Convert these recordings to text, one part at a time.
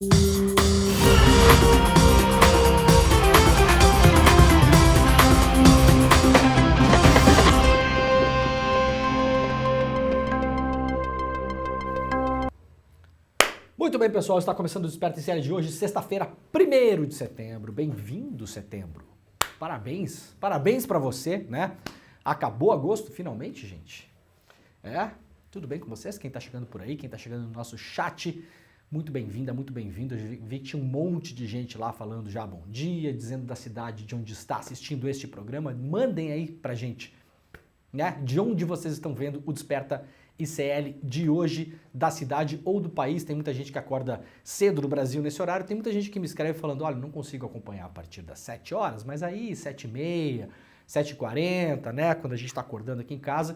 Muito bem, pessoal, está começando o Desperta ICL de hoje, sexta-feira, 1º de setembro. Bem-vindo, setembro. Parabéns, parabéns para você, né? Acabou agosto, finalmente, gente. Tudo bem com vocês? Quem tá chegando por aí, quem tá chegando no nosso chat, muito bem-vinda, muito bem-vindo. Eu vi que tinha um monte de gente lá falando já bom dia, dizendo da cidade de onde está assistindo este programa. Mandem aí pra gente, né? De onde vocês estão vendo o Desperta ICL de hoje, da cidade ou do país. Tem muita gente que acorda cedo no Brasil nesse horário, tem muita gente que me escreve falando, olha, não consigo acompanhar a partir das 7 horas, mas aí 7h30, 7h40, né, quando a gente está acordando aqui em casa,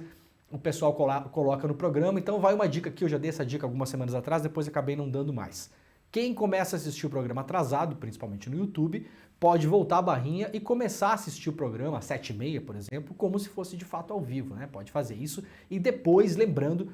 o pessoal coloca no programa. Então vai uma dica aqui, eu já dei essa dica algumas semanas atrás, depois acabei não dando mais. Quem começa a assistir o programa atrasado, principalmente no YouTube, pode voltar a barrinha e começar a assistir o programa às 7h30, por exemplo, como se fosse de fato ao vivo, né? Pode fazer isso e depois, lembrando,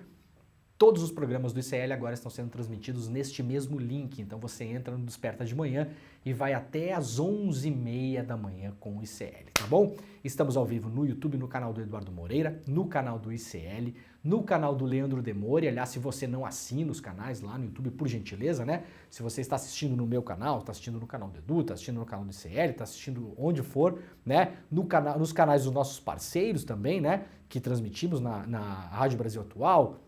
todos os programas do ICL agora estão sendo transmitidos neste mesmo link. Então você entra no Desperta de Manhã e vai até às 11h30 da manhã com o ICL, tá bom? Estamos ao vivo no YouTube, no canal do Eduardo Moreira, no canal do ICL, no canal do Leandro Demore. Aliás, se você não assina os canais lá no YouTube, por gentileza, né? Se você está assistindo no meu canal, está assistindo no canal do Edu, está assistindo no canal do ICL, está assistindo onde for, né? Nos canais dos nossos parceiros também, né? Que transmitimos na Rádio Brasil Atual,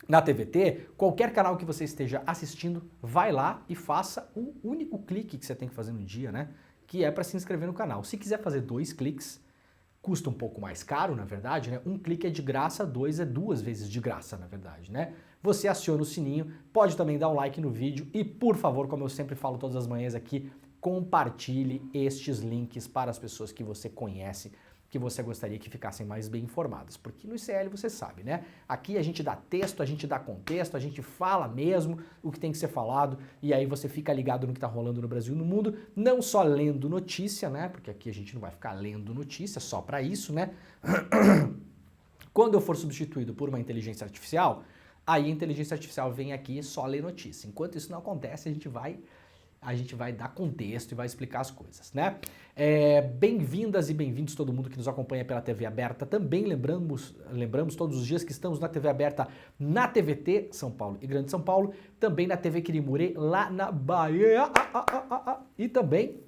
na TVT, qualquer canal que você esteja assistindo, vai lá e faça o único clique que você tem que fazer no dia, né? Que é para se inscrever no canal. Se quiser fazer 2 cliques, custa um pouco mais caro, na verdade, né? 1 clique é de graça, 2 é 2 vezes de graça, na verdade, né? Você aciona o sininho, pode também dar um like no vídeo e, por favor, como eu sempre falo todas as manhãs aqui, compartilhe estes links para as pessoas que você conhece, que você gostaria que ficassem mais bem informadas, porque no ICL você sabe, né? Aqui a gente dá texto, a gente dá contexto, a gente fala mesmo o que tem que ser falado e aí você fica ligado no que tá rolando no Brasil e no mundo, não só lendo notícia, né? Porque aqui a gente não vai ficar lendo notícia só para isso, né? Quando eu for substituído por uma inteligência artificial, aí a inteligência artificial vem aqui e só lê notícia. Enquanto isso não acontece, a gente vai dar contexto e vai explicar as coisas, né? Bem-vindas e bem-vindos todo mundo que nos acompanha pela TV aberta. Também lembramos todos os dias que estamos na TV aberta na TVT São Paulo e Grande São Paulo, também na TV Quirimurê lá na Bahia e também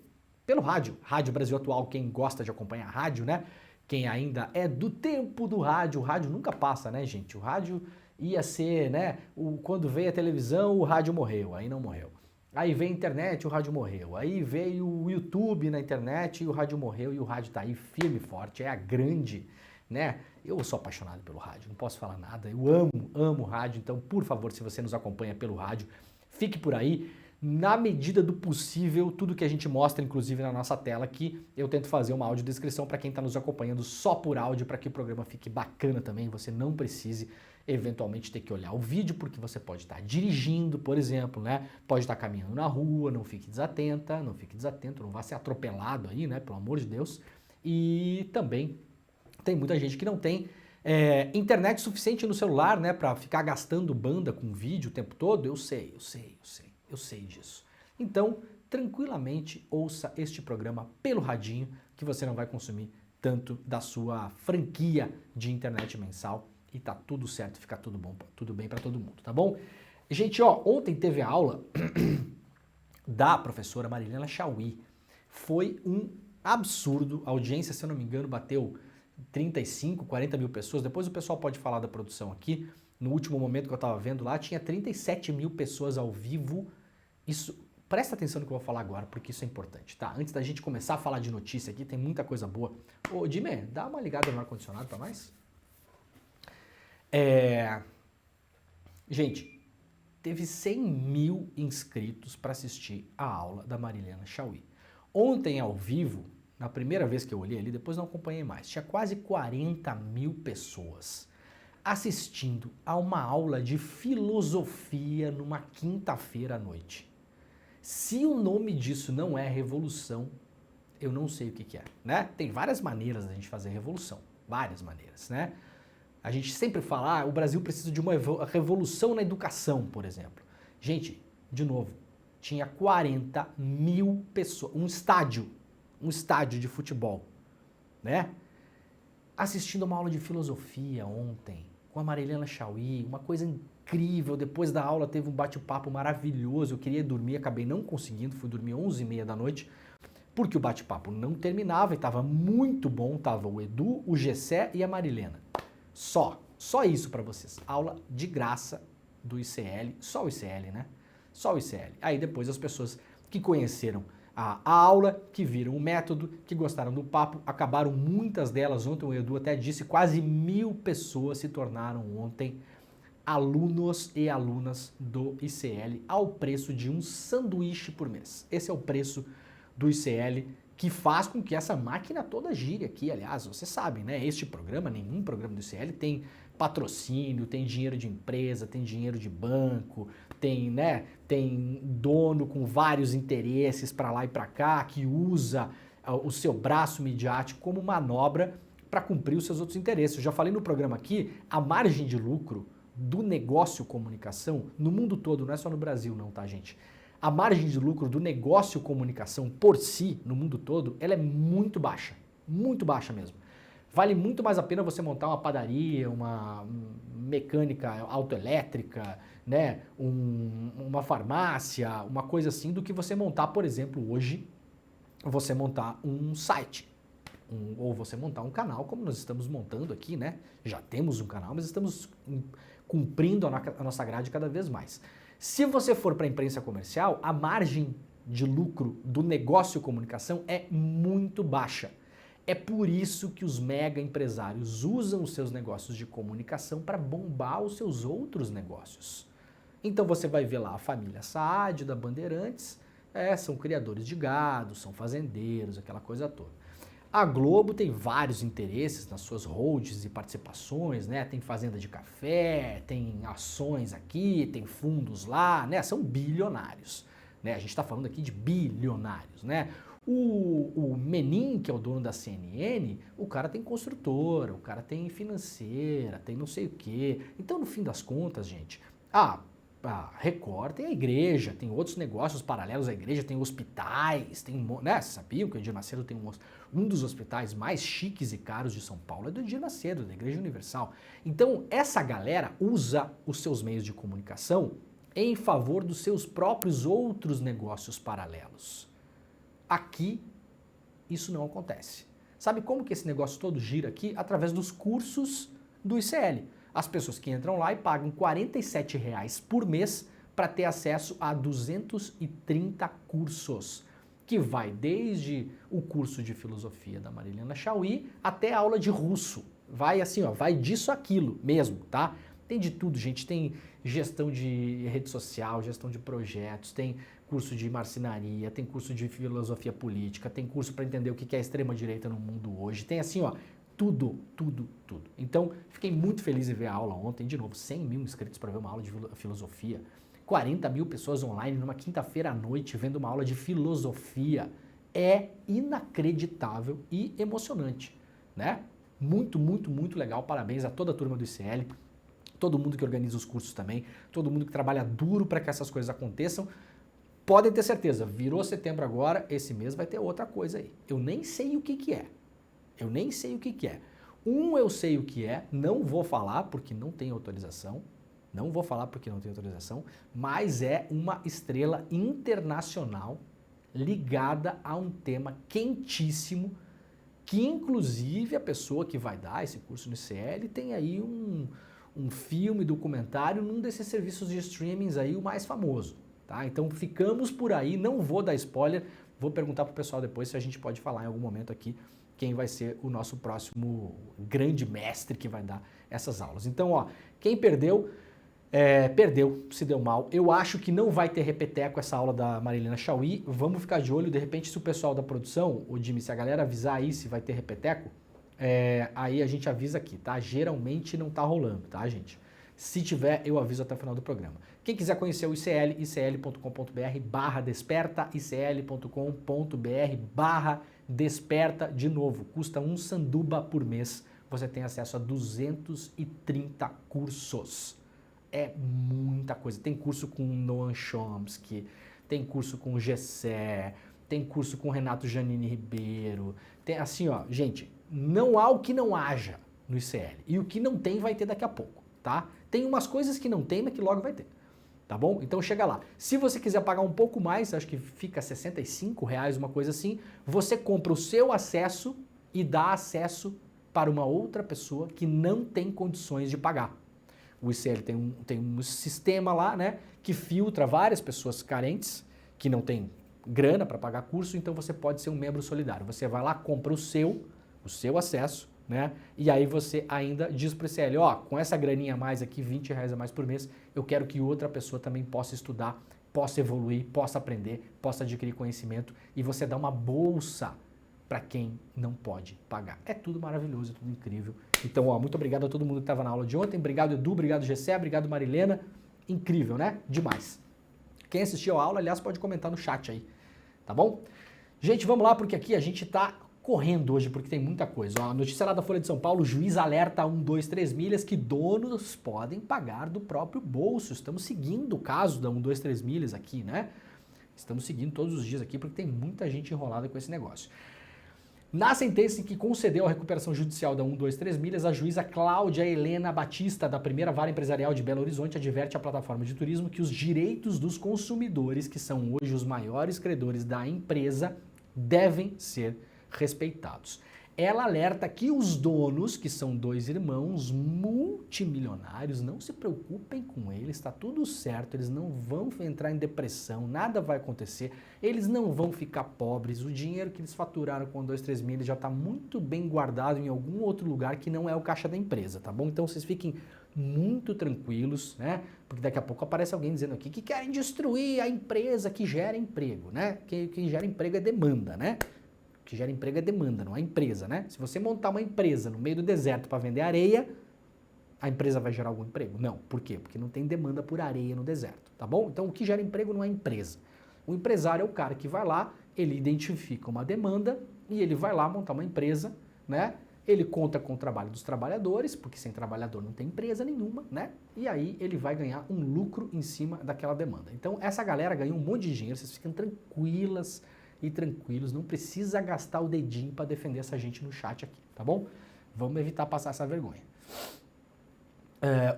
pelo rádio, Rádio Brasil Atual. Quem gosta de acompanhar a rádio, né? Quem ainda é do tempo do rádio, o rádio nunca passa, né, gente? O rádio ia ser, né? Quando veio a televisão, o rádio morreu, aí não morreu. Aí veio a internet, o rádio morreu. Aí veio o YouTube na internet e o rádio morreu e o rádio tá aí firme e forte. É a grande, né? Eu sou apaixonado pelo rádio, não posso falar nada. Eu amo rádio. Então, por favor, se você nos acompanha pelo rádio, fique por aí. Na medida do possível, tudo que a gente mostra, inclusive na nossa tela aqui, eu tento fazer uma audiodescrição para quem está nos acompanhando só por áudio, para que o programa fique bacana também, você não precise eventualmente ter que olhar o vídeo, porque você pode estar dirigindo, por exemplo, né? Pode estar caminhando na rua, não fique desatento, não vá ser atropelado aí, né? Pelo amor de Deus. E também tem muita gente que não tem internet suficiente no celular, né? Para ficar gastando banda com vídeo o tempo todo. Eu sei disso. Então, tranquilamente ouça este programa pelo radinho, que você não vai consumir tanto da sua franquia de internet mensal e tá tudo certo, fica tudo bom, tudo bem para todo mundo, tá bom? Gente, ó, ontem teve a aula da professora Marilena Chauí. Foi um absurdo, a audiência, se eu não me engano, bateu 35, 40 mil pessoas. Depois o pessoal pode falar da produção aqui. No último momento que eu tava vendo lá, tinha 37 mil pessoas ao vivo. Isso, presta atenção no que eu vou falar agora, porque isso é importante, tá? Antes da gente começar a falar de notícia aqui, tem muita coisa boa. Ô, Jimmy, dá uma ligada no ar-condicionado pra nós. Gente, teve 100 mil inscritos para assistir a aula da Marilena Chauí. Ontem, ao vivo, na primeira vez que eu olhei ali, depois não acompanhei mais, tinha quase 40 mil pessoas assistindo a uma aula de filosofia numa quinta-feira à noite. Se o nome disso não é revolução, eu não sei o que é, né? Tem várias maneiras da gente fazer revolução, várias maneiras, né? A gente sempre fala, o Brasil precisa de uma revolução na educação, por exemplo. Gente, de novo, tinha 40 mil pessoas, um estádio de futebol, né? Assistindo uma aula de filosofia ontem, com a Marilena Chauí, uma coisa incrível. Depois da aula teve um bate-papo maravilhoso. Eu queria dormir, acabei não conseguindo, fui dormir 11h30 da noite, porque o bate-papo não terminava e estava muito bom. Tava o Edu, o Gessé e a Marilena. Só isso para vocês. Aula de graça do ICL, só o ICL, né? Só o ICL. Aí depois as pessoas que conheceram a aula, que viram o método, que gostaram do papo, acabaram muitas delas. Ontem o Edu até disse, quase 1000 pessoas se tornaram ontem alunos e alunas do ICL ao preço de um sanduíche por mês. Esse é o preço do ICL, que faz com que essa máquina toda gire aqui. Aliás, você sabe, né? Este programa, nenhum programa do ICL tem patrocínio, tem dinheiro de empresa, tem dinheiro de banco, tem, né, tem dono com vários interesses para lá e para cá, que usa o seu braço midiático como manobra para cumprir os seus outros interesses. Eu já falei no programa aqui, a margem de lucro do negócio comunicação, no mundo todo, não é só no Brasil não, tá, gente? A margem de lucro do negócio comunicação por si, no mundo todo, ela é muito baixa mesmo. Vale muito mais a pena você montar uma padaria, uma mecânica autoelétrica, né, uma farmácia, uma coisa assim, do que você montar, por exemplo, hoje, você montar um site. Ou você montar um canal, como nós estamos montando aqui, né? Já temos um canal, mas estamos cumprindo a nossa grade cada vez mais. Se você for para a imprensa comercial, a margem de lucro do negócio comunicação é muito baixa. É por isso que os mega empresários usam os seus negócios de comunicação para bombar os seus outros negócios. Então você vai ver lá a família Saad da Bandeirantes, são criadores de gado, são fazendeiros, aquela coisa toda. A Globo tem vários interesses nas suas holdings e participações, né? Tem fazenda de café, tem ações aqui, tem fundos lá, né? São bilionários, né? A gente está falando aqui de bilionários, né? O Menin, que é o dono da CNN, o cara tem construtora, o cara tem financeira, tem não sei o quê. Então, no fim das contas, gente, a Record tem a igreja, tem outros negócios paralelos à igreja, tem hospitais, tem, né? Vocês sabiam que o Edir Macedo tem um dos hospitais mais chiques e caros de São Paulo, é do Edir Macedo, da Igreja Universal. Então, essa galera usa os seus meios de comunicação em favor dos seus próprios outros negócios paralelos. Aqui, isso não acontece. Sabe como que esse negócio todo gira aqui? Através dos cursos do ICL. As pessoas que entram lá e pagam R$ 47,00 por mês para ter acesso a 230 cursos, que vai desde o curso de filosofia da Marilena Chauí até a aula de russo. Vai assim, ó, vai disso aquilo mesmo, tá? Tem de tudo, gente. Tem gestão de rede social, gestão de projetos, tem curso de marcenaria, tem curso de filosofia política, tem curso para entender o que é a extrema-direita no mundo hoje. Tem assim, ó, tudo. Então, fiquei muito feliz em ver a aula ontem. De novo, 100 mil inscritos para ver uma aula de filosofia. 40 mil pessoas online numa quinta-feira à noite vendo uma aula de filosofia. É inacreditável e emocionante, né? Muito legal. Parabéns a toda a turma do ICL. Todo mundo que organiza os cursos também, todo mundo que trabalha duro para que essas coisas aconteçam. Podem ter certeza, virou setembro agora, esse mês vai ter outra coisa aí. Eu nem sei o que é. Eu sei o que é, não vou falar porque não tem autorização, mas é uma estrela internacional ligada a um tema quentíssimo, que inclusive a pessoa que vai dar esse curso no ICL tem aí um filme, documentário num desses serviços de streamings aí, o mais famoso, tá? Então ficamos por aí, não vou dar spoiler, vou perguntar pro pessoal depois se a gente pode falar em algum momento aqui quem vai ser o nosso próximo grande mestre que vai dar essas aulas. Então, ó, quem perdeu, se deu mal. Eu acho que não vai ter repeteco essa aula da Marilena Chauí, vamos ficar de olho, de repente se o pessoal da produção, o Jimmy, se a galera avisar aí se vai ter repeteco, aí a gente avisa aqui, tá? Geralmente não tá rolando, tá, gente? Se tiver, eu aviso até o final do programa. Quem quiser conhecer o ICL, icl.com.br/desperta, icl.com.br/desperta, de novo, custa um sanduba por mês, você tem acesso a 230 cursos. É muita coisa. Tem curso com Noam Chomsky, tem curso com o Gessé, tem curso com o Renato Janine Ribeiro, tem assim, ó, gente, não há o que não haja no ICL. E o que não tem vai ter daqui a pouco, tá? Tem umas coisas que não tem, mas que logo vai ter. Tá bom? Então chega lá. Se você quiser pagar um pouco mais, acho que fica R$65, uma coisa assim, você compra o seu acesso e dá acesso para uma outra pessoa que não tem condições de pagar. O ICL tem um sistema lá, né, que filtra várias pessoas carentes, que não tem grana para pagar curso, então você pode ser um membro solidário. Você vai lá, compra o seu acesso, né? E aí você ainda diz para o ICL, ó, com essa graninha a mais aqui, R$20 a mais por mês, eu quero que outra pessoa também possa estudar, possa evoluir, possa aprender, possa adquirir conhecimento e você dá uma bolsa para quem não pode pagar. É tudo maravilhoso, é tudo incrível. Então, ó, muito obrigado a todo mundo que estava na aula de ontem. Obrigado, Edu, obrigado, Gessé, obrigado, Marilena. Incrível, né? Demais. Quem assistiu a aula, aliás, pode comentar no chat aí, tá bom? Gente, vamos lá, porque aqui a gente tá correndo hoje, porque tem muita coisa. Ó, a notícia lá da Folha de São Paulo, juiz alerta 1, 2, 3 milhas que donos podem pagar do próprio bolso. Estamos seguindo o caso da 1, 2, 3 milhas aqui, né? Estamos seguindo todos os dias aqui, porque tem muita gente enrolada com esse negócio. Na sentença que concedeu a recuperação judicial da 1, 2, 3 milhas, a juíza Cláudia Helena Batista, da primeira vara empresarial de Belo Horizonte, adverte à plataforma de turismo que os direitos dos consumidores, que são hoje os maiores credores da empresa, devem ser respeitados. Ela alerta que os donos, que são 2 irmãos multimilionários, não se preocupem com eles, está tudo certo, eles não vão entrar em depressão, nada vai acontecer, eles não vão ficar pobres, o dinheiro que eles faturaram com 2, 3 milhas já está muito bem guardado em algum outro lugar que não é o caixa da empresa, tá bom? Então vocês fiquem muito tranquilos, né? Porque daqui a pouco aparece alguém dizendo aqui que querem destruir a empresa que gera emprego, né? Que gera emprego é demanda, né? Que gera emprego é demanda, não é empresa, né? Se você montar uma empresa no meio do deserto para vender areia, a empresa vai gerar algum emprego? Não. Por quê? Porque não tem demanda por areia no deserto, tá bom? Então o que gera emprego não é empresa. O empresário é o cara que vai lá, ele identifica uma demanda e ele vai lá montar uma empresa, né? Ele conta com o trabalho dos trabalhadores, porque sem trabalhador não tem empresa nenhuma, né? E aí ele vai ganhar um lucro em cima daquela demanda. Então essa galera ganha um monte de dinheiro, vocês ficam tranquilas e tranquilos, não precisa gastar o dedinho para defender essa gente no chat aqui, tá bom? Vamos evitar passar essa vergonha.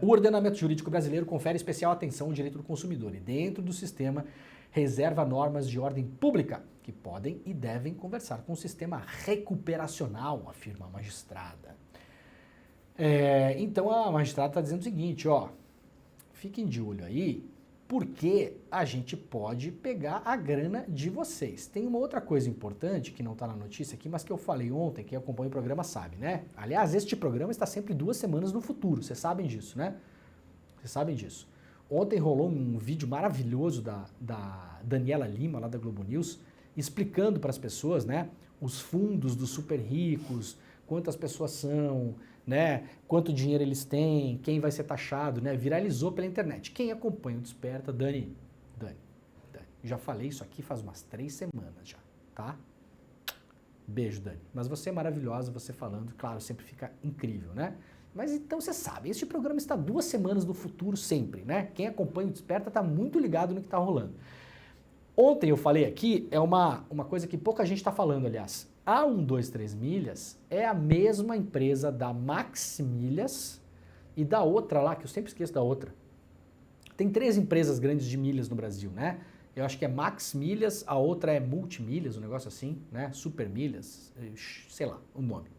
O ordenamento jurídico brasileiro confere especial atenção ao direito do consumidor e dentro do sistema reserva normas de ordem pública que podem e devem conversar com o sistema recuperacional, afirma a magistrada. Então a magistrada está dizendo o seguinte, ó, fiquem de olho aí, porque a gente pode pegar a grana de vocês. Tem uma outra coisa importante que não está na notícia aqui, mas que eu falei ontem, quem acompanha o programa sabe, né? Aliás, este programa está sempre 2 semanas no futuro, vocês sabem disso, né? Vocês sabem disso. Ontem rolou um vídeo maravilhoso da Daniela Lima, lá da Globo News, explicando para as pessoas, né, os fundos dos super ricos, quantas pessoas são, né, quanto dinheiro eles têm, quem vai ser taxado, né, viralizou pela internet. Quem acompanha o Desperta, Dani, já falei isso aqui faz umas 3 semanas já, tá? Beijo, Dani. Mas você é maravilhosa, você falando, claro, sempre fica incrível, né? Mas então você sabe, este programa está 2 semanas no futuro sempre, né? Quem acompanha o Desperta está muito ligado no que está rolando. Ontem eu falei aqui, é uma coisa que pouca gente está falando, aliás. A 1, 2, 3 milhas é a mesma empresa da Max Milhas e da outra lá, que eu sempre esqueço da outra. Tem 3 empresas grandes de milhas no Brasil, né? Eu acho que é Max Milhas, a outra é Multimilhas, um negócio assim, né? Super Milhas, sei lá o nome.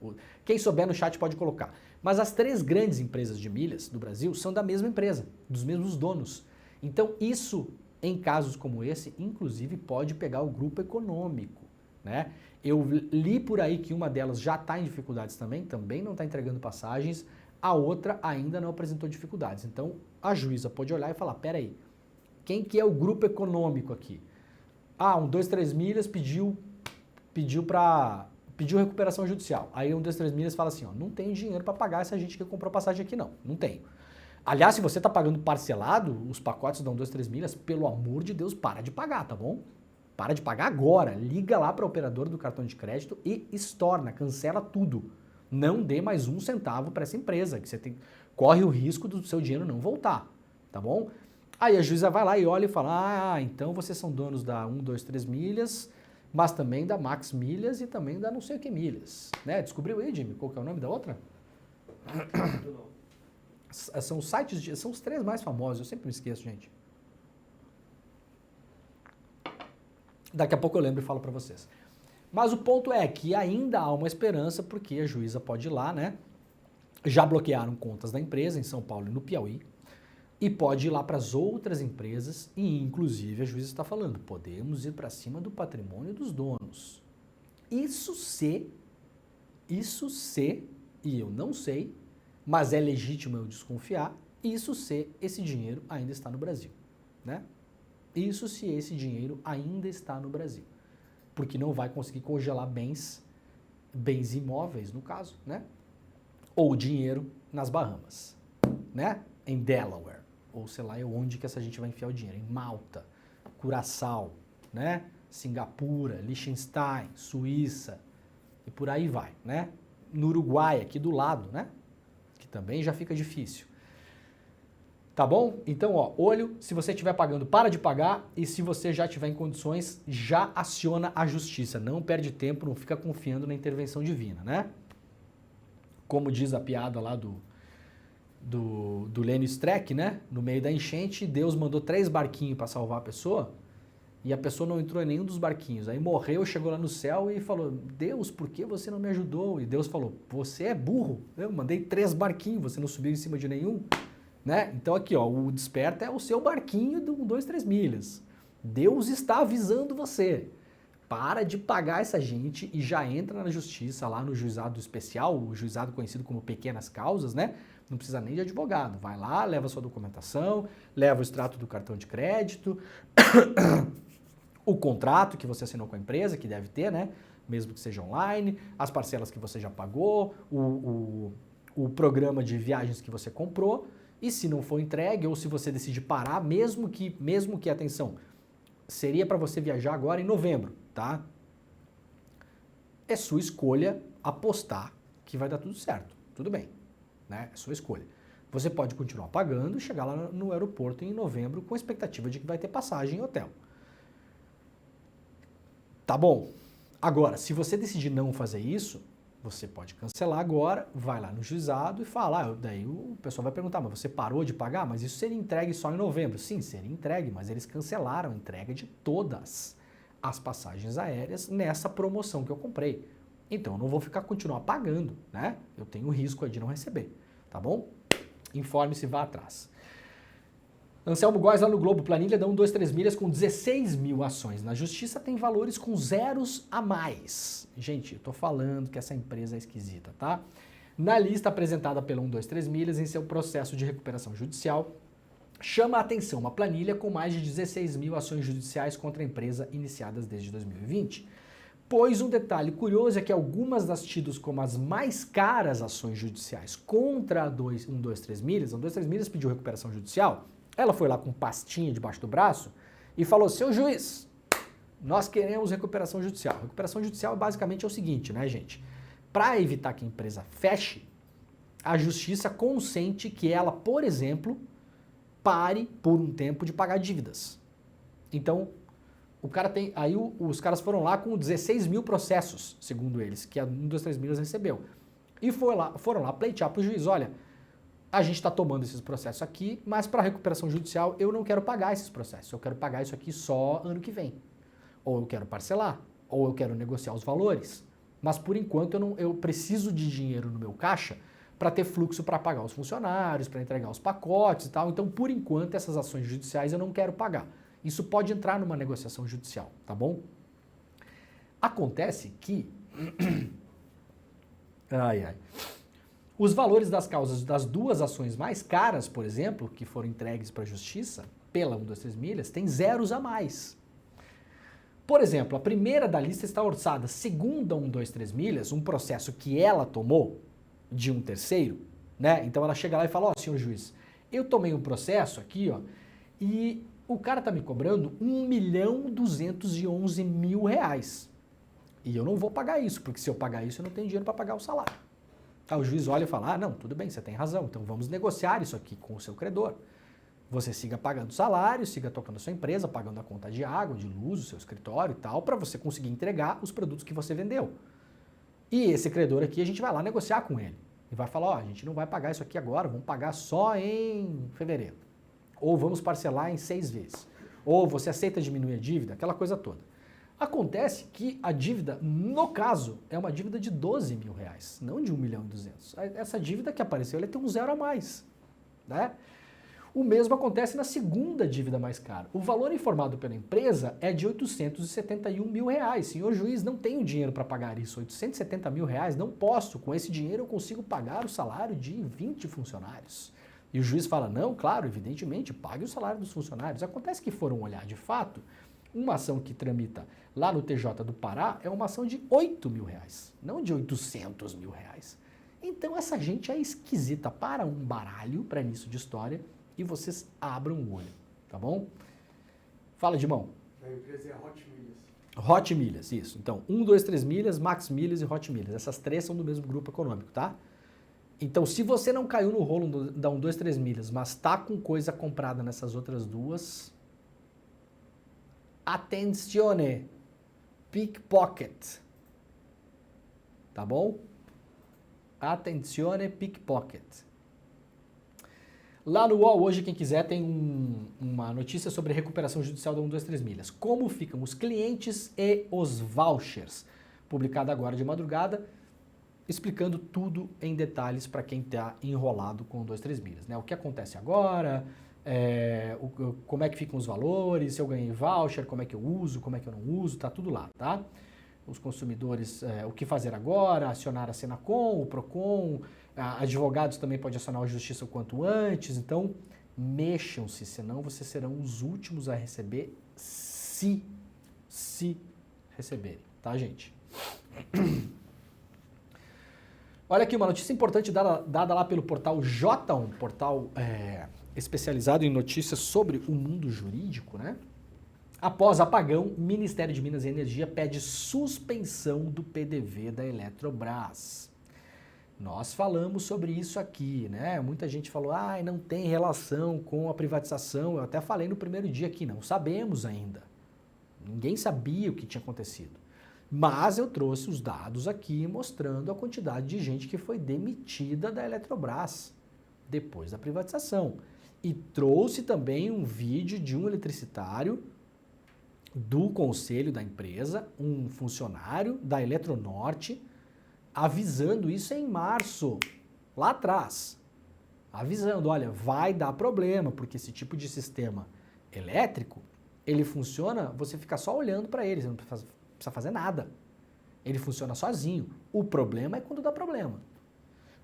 Quem souber no chat pode colocar. Mas as 3 grandes empresas de milhas do Brasil são da mesma empresa, dos mesmos donos. Então isso, em casos como esse, inclusive pode pegar o grupo econômico, né? Eu li por aí que uma delas já está em dificuldades também não está entregando passagens, a outra ainda não apresentou dificuldades. Então a juíza pode olhar e falar, peraí, quem que é o grupo econômico aqui? 1, 2, 3 milhas pediu recuperação judicial. Aí 1, 2, 3 milhas fala assim, ó, não tenho dinheiro para pagar essa gente que comprou passagem aqui não tenho. Aliás, se você está pagando parcelado os pacotes da 1, 2, 3 milhas, pelo amor de Deus, para de pagar, tá bom? Para de pagar agora, liga lá para a operadora do cartão de crédito e estorna, cancela tudo. Não dê mais 1 centavo para essa empresa, que você corre o risco do seu dinheiro não voltar, tá bom? Aí a juíza vai lá e olha e fala, então vocês são donos da 1, 2, 3 milhas, mas também da Max Milhas e também da não sei o que milhas. Né? Descobriu aí, Jimmy, qual que é o nome da outra? São os sites, são os 3 mais famosos, eu sempre me esqueço, gente. Daqui a pouco eu lembro e falo para vocês. Mas o ponto é que ainda há uma esperança, porque a juíza pode ir lá, né? Já bloquearam contas da empresa em São Paulo e no Piauí, e pode ir lá para as outras empresas, e inclusive a juíza está falando, podemos ir para cima do patrimônio dos donos. Isso se, e eu não sei, mas é legítimo eu desconfiar, isso se esse dinheiro ainda está no Brasil, né? Isso se esse dinheiro ainda está no Brasil. Porque não vai conseguir congelar bens imóveis, no caso, né? Ou dinheiro nas Bahamas, né? Em Delaware, ou sei lá onde que essa gente vai enfiar o dinheiro, em Malta, Curaçao, né? Singapura, Liechtenstein, Suíça, e por aí vai, né? No Uruguai, aqui do lado, né? Que também já fica difícil. Tá bom? Então, ó, olho, se você estiver pagando, para de pagar, e se você já estiver em condições, já aciona a justiça. Não perde tempo, não fica confiando na intervenção divina, né? Como diz a piada lá do Lênio Streck, né? No meio da enchente, Deus mandou 3 barquinhos para salvar a pessoa, e a pessoa não entrou em nenhum dos barquinhos. Aí morreu, chegou lá no céu e falou, Deus, por que você não me ajudou? E Deus falou, você é burro, eu mandei 3 barquinhos, você não subiu em cima de nenhum. Né? Então aqui, ó, o Desperta é o seu barquinho de 1, 2, 3 milhas. Deus está avisando você. Para de pagar essa gente e já entra na justiça lá no juizado especial, o juizado conhecido como pequenas causas, né? Não precisa nem de advogado. Vai lá, leva sua documentação, leva o extrato do cartão de crédito, o contrato que você assinou com a empresa, que deve ter, né? Mesmo que seja online, as parcelas que você já pagou, o programa de viagens que você comprou. E se não for entregue, ou se você decidir parar, mesmo que, atenção, seria para você viajar agora em novembro, tá? É sua escolha apostar que vai dar tudo certo, tudo bem, né? É sua escolha. Você pode continuar pagando e chegar lá no aeroporto em novembro com a expectativa de que vai ter passagem e hotel. Tá bom. Agora, se você decidir não fazer isso, você pode cancelar agora, vai lá no juizado e fala, daí o pessoal vai perguntar, mas você parou de pagar? Mas isso seria entregue só em novembro. Sim, seria entregue, mas eles cancelaram a entrega de todas as passagens aéreas nessa promoção que eu comprei. Então eu não vou continuar pagando, né? Eu tenho o risco de não receber, tá bom? Informe-se, vá atrás. Anselmo Góes lá no Globo, planilha da 1, 2, 3 milhas com 16 mil ações. Na justiça tem valores com zeros a mais. Gente, eu tô falando que essa empresa é esquisita, tá? Na lista apresentada pela 1, 2, 3 milhas em seu processo de recuperação judicial, chama a atenção uma planilha com mais de 16 mil ações judiciais contra a empresa iniciadas desde 2020. Pois um detalhe curioso é que algumas das tidas como as mais caras ações judiciais contra a 1, 2, 3 milhas, a 1, 2, 3 milhas pediu recuperação judicial, ela foi lá com pastinha debaixo do braço e falou, seu juiz, nós queremos recuperação judicial. Recuperação judicial basicamente é o seguinte, né, gente? Para evitar que a empresa feche, a justiça consente que ela, por exemplo, pare por um tempo de pagar dívidas. Então, o cara tem, aí os caras foram lá com 16 mil processos, segundo eles, que a 1, 2, 3 milhas recebeu. E foram lá pleitear para o juiz, olha, a gente está tomando esses processos aqui, mas para recuperação judicial eu não quero pagar esses processos, eu quero pagar isso aqui só ano que vem. Ou eu quero parcelar, ou eu quero negociar os valores. Mas por enquanto eu preciso de dinheiro no meu caixa para ter fluxo para pagar os funcionários, para entregar os pacotes e tal. Então, por enquanto, essas ações judiciais eu não quero pagar. Isso pode entrar numa negociação judicial, tá bom? Acontece que... Os valores das causas das 2 ações mais caras, por exemplo, que foram entregues para a justiça, pela 1, 2, 3 milhas, tem zeros a mais. Por exemplo, a primeira da lista está orçada, segundo a 1, 2, 3 milhas, um processo que ela tomou de um terceiro, né? Então ela chega lá e fala, ó, senhor juiz, eu tomei um processo aqui, ó, e o cara tá me cobrando R$1.211.000. E eu não vou pagar isso, porque se eu pagar isso, eu não tenho dinheiro para pagar o salário. Aí o juiz olha e fala, não, tudo bem, você tem razão, então vamos negociar isso aqui com o seu credor. você siga pagando salário, siga tocando a sua empresa, pagando a conta de água, de luz, o seu escritório e tal, para você conseguir entregar os produtos que você vendeu. E esse credor aqui, a gente vai lá negociar com ele. E vai falar, ó, a gente não vai pagar isso aqui agora, vamos pagar só em fevereiro. Ou vamos parcelar em 6 vezes. Ou você aceita diminuir a dívida, aquela coisa toda. Acontece que a dívida, no caso, é uma dívida de 12 mil reais, não de 1.200.000. Essa dívida que apareceu, ela tem um zero a mais, né? O mesmo acontece na segunda dívida mais cara. O valor informado pela empresa é de 871 mil reais. Senhor juiz, não tenho dinheiro para pagar isso. 870 mil reais, não posso. Com esse dinheiro eu consigo pagar o salário de 20 funcionários. E o juiz fala, não, claro, evidentemente, pague o salário dos funcionários. Acontece que foram olhar de fato, uma ação que tramita lá no TJ do Pará é uma ação de 8 mil reais, não de 800 mil reais. Então essa gente é esquisita para um baralho, para início de história, e vocês abram o olho, tá bom? Fala, Dimão. A empresa é Hot Milhas. Hot Milhas, isso. Então, 1, 2, 3 milhas, Max Milhas e Hot Milhas. Essas três são do mesmo grupo econômico, tá? Então, se você não caiu no rolo da 1, 2, 3 milhas, mas tá com coisa comprada nessas outras duas, attenzione, pickpocket. Tá bom? Attenzione, pickpocket. Lá no UOL, hoje, quem quiser, tem uma notícia sobre recuperação judicial da 1, 2, 3 milhas. Como ficam os clientes e os vouchers. Publicada agora de madrugada, explicando tudo em detalhes para quem está enrolado com 1, 2, 3 milhas. Né? O que acontece agora, como é que ficam os valores, se eu ganhei voucher, como é que eu uso, como é que eu não uso, tá tudo lá, tá? Os consumidores, o que fazer agora, acionar a Senacom, o Procon, advogados também podem acionar a justiça o quanto antes, então mexam-se, senão vocês serão os últimos a receber se receberem, tá, gente? Olha aqui uma notícia importante dada lá pelo portal J1, portal especializado em notícias sobre o mundo jurídico, né? Após apagão, Ministério de Minas e Energia pede suspensão do PDV da Eletrobras. Nós falamos sobre isso aqui, né? Muita gente falou, não tem relação com a privatização. Eu até falei no primeiro dia aqui, não sabemos ainda. Ninguém sabia o que tinha acontecido. Mas eu trouxe os dados aqui mostrando a quantidade de gente que foi demitida da Eletrobras depois da privatização. E trouxe também um vídeo de um eletricitário do conselho da empresa, um funcionário da Eletronorte, avisando isso em março, lá atrás. Avisando, olha, vai dar problema, porque esse tipo de sistema elétrico, ele funciona, você fica só olhando para ele, você não precisa fazer nada. Ele funciona sozinho. O problema é quando dá problema.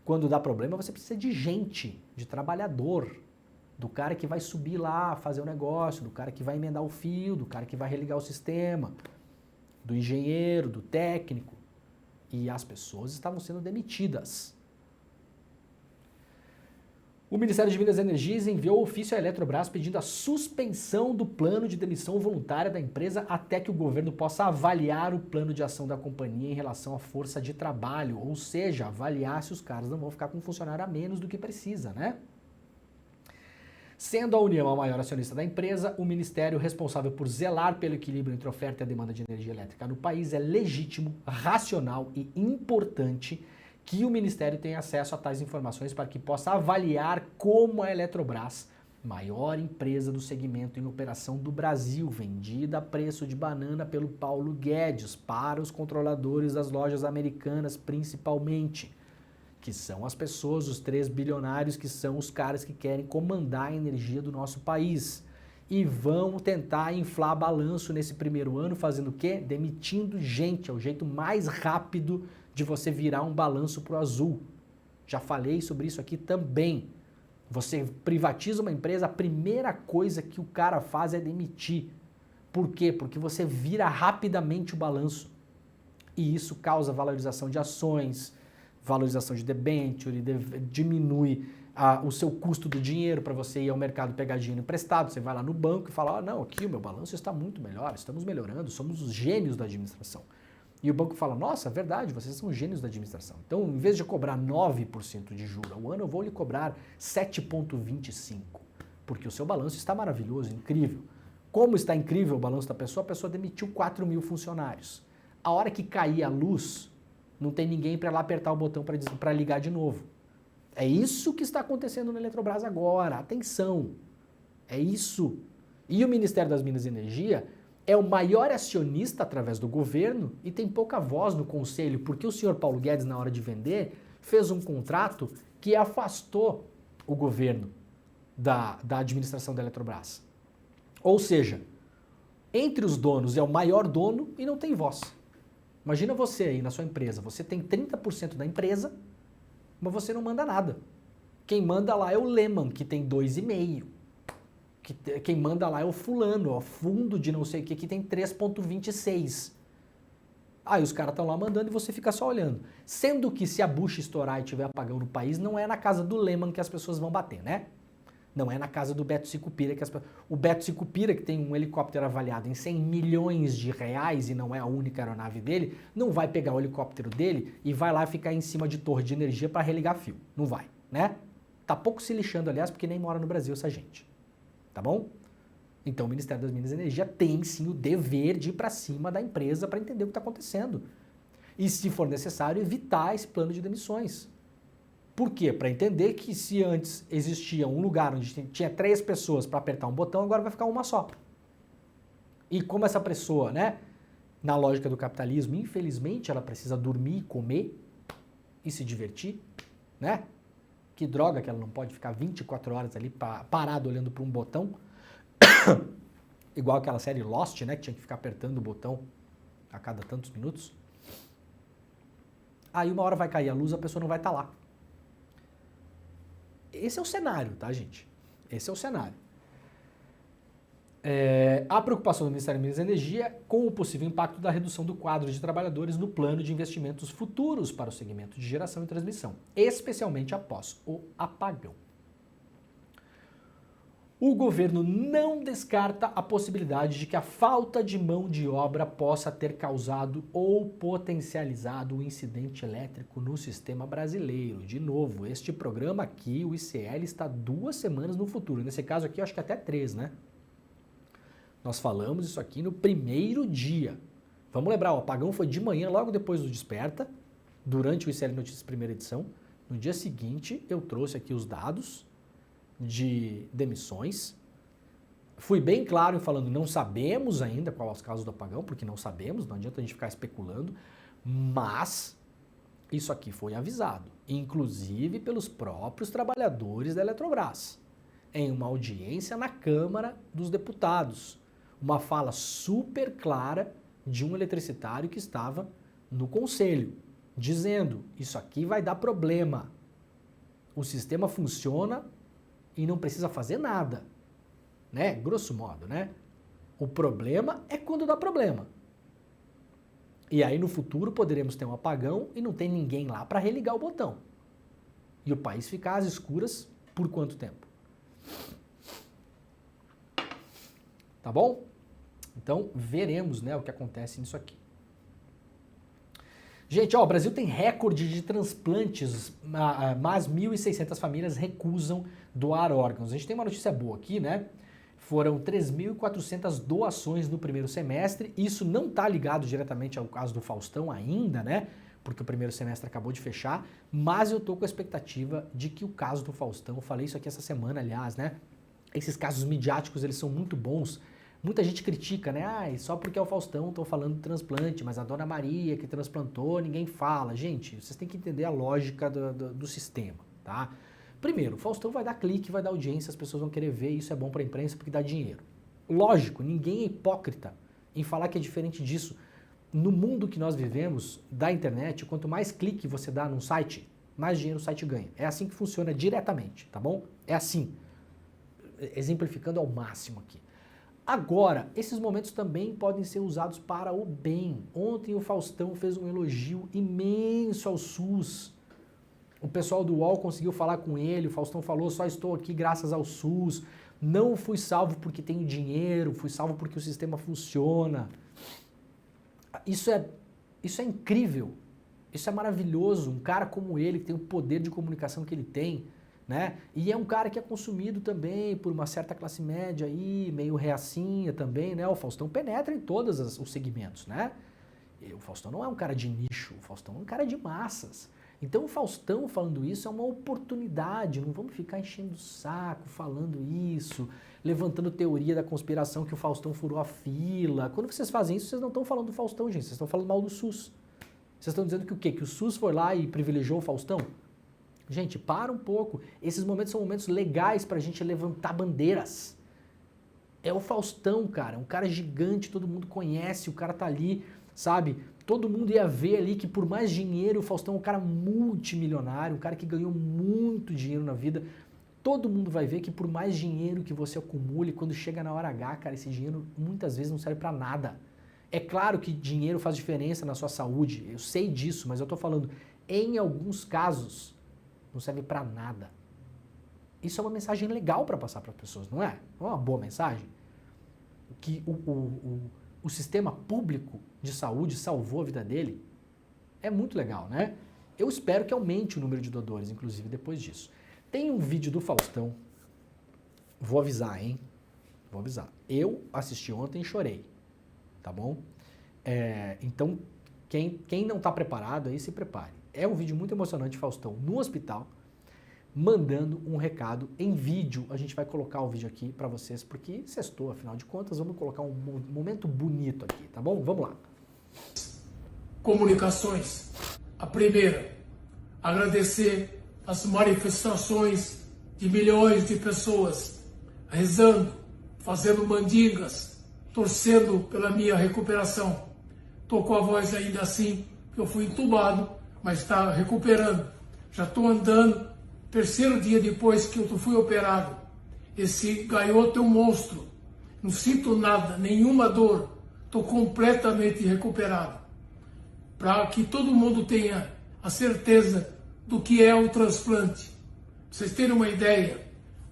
Quando dá problema, você precisa de gente, de trabalhador, do cara que vai subir lá, fazer o negócio, do cara que vai emendar o fio, do cara que vai religar o sistema, do engenheiro, do técnico. E as pessoas estavam sendo demitidas. O Ministério de Minas e Energia enviou ofício à Eletrobras pedindo a suspensão do plano de demissão voluntária da empresa até que o governo possa avaliar o plano de ação da companhia em relação à força de trabalho, ou seja, avaliar se os caras não vão ficar com um funcionário a menos do que precisa, né? Sendo a União a maior acionista da empresa, o ministério responsável por zelar pelo equilíbrio entre oferta e a demanda de energia elétrica no país é legítimo, racional e importante que o ministério tenha acesso a tais informações para que possa avaliar como a Eletrobras, maior empresa do segmento em operação do Brasil, vendida a preço de banana pelo Paulo Guedes para os controladores das lojas americanas principalmente, que são as pessoas, os 3 bilionários, que são os caras que querem comandar a energia do nosso país. E vão tentar inflar balanço nesse primeiro ano, fazendo o quê? Demitindo gente. É o jeito mais rápido de você virar um balanço pro azul. Já falei sobre isso aqui também. Você privatiza uma empresa, a primeira coisa que o cara faz é demitir. Por quê? Porque você vira rapidamente o balanço. E isso causa valorização de ações, valorização de debênture, diminui o seu custo do dinheiro para você ir ao mercado pegar dinheiro emprestado. Você vai lá no banco e fala, não, aqui o meu balanço está muito melhor, estamos melhorando, somos os gênios da administração. E o banco fala, nossa, é verdade, vocês são gênios da administração. Então, em vez de cobrar 9% de juros ao ano, eu vou lhe cobrar 7,25%. Porque o seu balanço está maravilhoso, incrível. Como está incrível o balanço da pessoa, a pessoa demitiu 4 mil funcionários. A hora que cair a luz, não tem ninguém para lá apertar o botão para ligar de novo. É isso que está acontecendo na Eletrobras agora. Atenção. É isso. E o Ministério das Minas e Energia é o maior acionista através do governo e tem pouca voz no conselho, porque o senhor Paulo Guedes, na hora de vender, fez um contrato que afastou o governo da administração da Eletrobras. Ou seja, entre os donos é o maior dono e não tem voz. Imagina você aí na sua empresa, você tem 30% da empresa, mas você não manda nada. Quem manda lá é o Lehman, que tem 2,5%. Quem manda lá é o fulano, ó, fundo de não sei o que tem 3,26%. Aí os caras estão lá mandando e você fica só olhando. Sendo que se a bucha estourar e tiver apagão no país, não é na casa do Lehman que as pessoas vão bater, né? Não é na casa do Beto Sicupira que as pessoas... O Beto Sicupira, que tem um helicóptero avaliado em 100 milhões de reais e não é a única aeronave dele, não vai pegar o helicóptero dele e vai lá ficar em cima de torre de energia para religar fio. Não vai, né? Tá pouco se lixando, aliás, porque nem mora no Brasil essa gente. Tá bom? Então o Ministério das Minas e Energia tem sim o dever de ir para cima da empresa para entender o que está acontecendo. E se for necessário, evitar esse plano de demissões. Por quê? Para entender que se antes existia um lugar onde tinha 3 pessoas para apertar um botão, agora vai ficar uma só. E como essa pessoa, né, na lógica do capitalismo, infelizmente ela precisa dormir, comer e se divertir, né? Que droga que ela não pode ficar 24 horas ali parado olhando para um botão. Igual aquela série Lost, né? Que tinha que ficar apertando o botão a cada tantos minutos. Aí uma hora vai cair a luz, a pessoa não vai estar lá. Esse é o cenário, tá, gente? Esse é o cenário. A preocupação do Ministério das Minas e Energia com o possível impacto da redução do quadro de trabalhadores no plano de investimentos futuros para o segmento de geração e transmissão, especialmente após o apagão. O governo não descarta a possibilidade de que a falta de mão de obra possa ter causado ou potencializado o incidente elétrico no sistema brasileiro. De novo, este programa aqui, o ICL, está 2 semanas no futuro. Nesse caso aqui, eu acho que até 3, né? Nós falamos isso aqui no primeiro dia. Vamos lembrar, o apagão foi de manhã, logo depois do Desperta, durante o ICL Notícias primeira edição. No dia seguinte, eu trouxe aqui os dados de demissões. Fui bem claro em falando, não sabemos ainda qual é os casos do apagão, porque não sabemos, não adianta a gente ficar especulando, mas isso aqui foi avisado, inclusive pelos próprios trabalhadores da Eletrobras, em uma audiência na Câmara dos Deputados. Uma fala super clara de um eletricitário que estava no conselho, dizendo, isso aqui vai dar problema. O sistema funciona e não precisa fazer nada, né? Grosso modo, né? O problema é quando dá problema. E aí no futuro poderemos ter um apagão e não tem ninguém lá para religar o botão. E o país ficar às escuras por quanto tempo? Tá bom? Então veremos, né, o que acontece nisso aqui. Gente, ó, o Brasil tem recorde de transplantes, mas 1.600 famílias recusam doar órgãos. A gente tem uma notícia boa aqui, né? Foram 3.400 doações no primeiro semestre. Isso não está ligado diretamente ao caso do Faustão ainda, né? Porque o primeiro semestre acabou de fechar. Mas eu tô com a expectativa de que o caso do Faustão, eu falei isso aqui essa semana, aliás, né? Esses casos midiáticos, eles são muito bons. Muita gente critica, né? Ah, só porque é o Faustão estão falando de transplante, mas a Dona Maria que transplantou, ninguém fala. Gente, vocês têm que entender a lógica do sistema, tá? Primeiro, o Faustão vai dar clique, vai dar audiência, as pessoas vão querer ver, isso é bom para a imprensa porque dá dinheiro. Lógico, ninguém é hipócrita em falar que é diferente disso. No mundo que nós vivemos, da internet, quanto mais clique você dá num site, mais dinheiro o site ganha. É assim que funciona diretamente, tá bom? É assim. Exemplificando ao máximo aqui. Agora, esses momentos também podem ser usados para o bem. Ontem o Faustão fez um elogio imenso ao SUS. O pessoal do UOL conseguiu falar com ele, o Faustão falou, só estou aqui graças ao SUS. Não fui salvo porque tenho dinheiro, fui salvo porque o sistema funciona. Isso é incrível, isso é maravilhoso. Um cara como ele, que tem o poder de comunicação que ele tem, né? E é um cara que é consumido também por uma certa classe média aí, meio reacinha também, né? O Faustão penetra em todos os segmentos, né? E o Faustão não é um cara de nicho, o Faustão é um cara de massas. Então o Faustão falando isso é uma oportunidade, não vamos ficar enchendo o saco falando isso, levantando teoria da conspiração que o Faustão furou a fila. Quando vocês fazem isso, vocês não estão falando do Faustão, gente, vocês estão falando mal do SUS. Vocês estão dizendo que o quê? Que o SUS foi lá e privilegiou o Faustão? Gente, para um pouco. Esses momentos são momentos legais pra gente levantar bandeiras. É o Faustão, cara, é um cara gigante, todo mundo conhece, o cara tá ali, sabe? Todo mundo ia ver ali que por mais dinheiro, o Faustão é um cara multimilionário, um cara que ganhou muito dinheiro na vida. Todo mundo vai ver que por mais dinheiro que você acumule, quando chega na hora H, cara, esse dinheiro muitas vezes não serve pra nada. É claro que dinheiro faz diferença na sua saúde, eu sei disso, mas eu tô falando, em alguns casos, não serve pra nada. Isso é uma mensagem legal para passar para as pessoas, não é? Não é uma boa mensagem? Que o sistema público de saúde salvou a vida dele. É muito legal, né? Eu espero que aumente o número de doadores, inclusive, depois disso. Tem um vídeo do Faustão, vou avisar, hein? Vou avisar. Eu assisti ontem e chorei, tá bom? Então, quem não tá preparado aí, se prepare. É um vídeo muito emocionante, Faustão, no hospital, mandando um recado em vídeo. A gente vai colocar o vídeo aqui pra vocês, porque sextou, afinal de contas, vamos colocar um momento bonito aqui, tá bom? Vamos lá. Comunicações. A primeira, agradecer as manifestações de milhões de pessoas rezando, fazendo mandingas, torcendo pela minha recuperação. Tô com a voz ainda assim, eu fui entubado, mas está recuperando. Já estou andando, terceiro dia depois que eu fui operado. Esse gaioto é um monstro. Não sinto nada, nenhuma dor. Estou completamente recuperado. Para que todo mundo tenha a certeza do que é o transplante. Pra vocês terem uma ideia,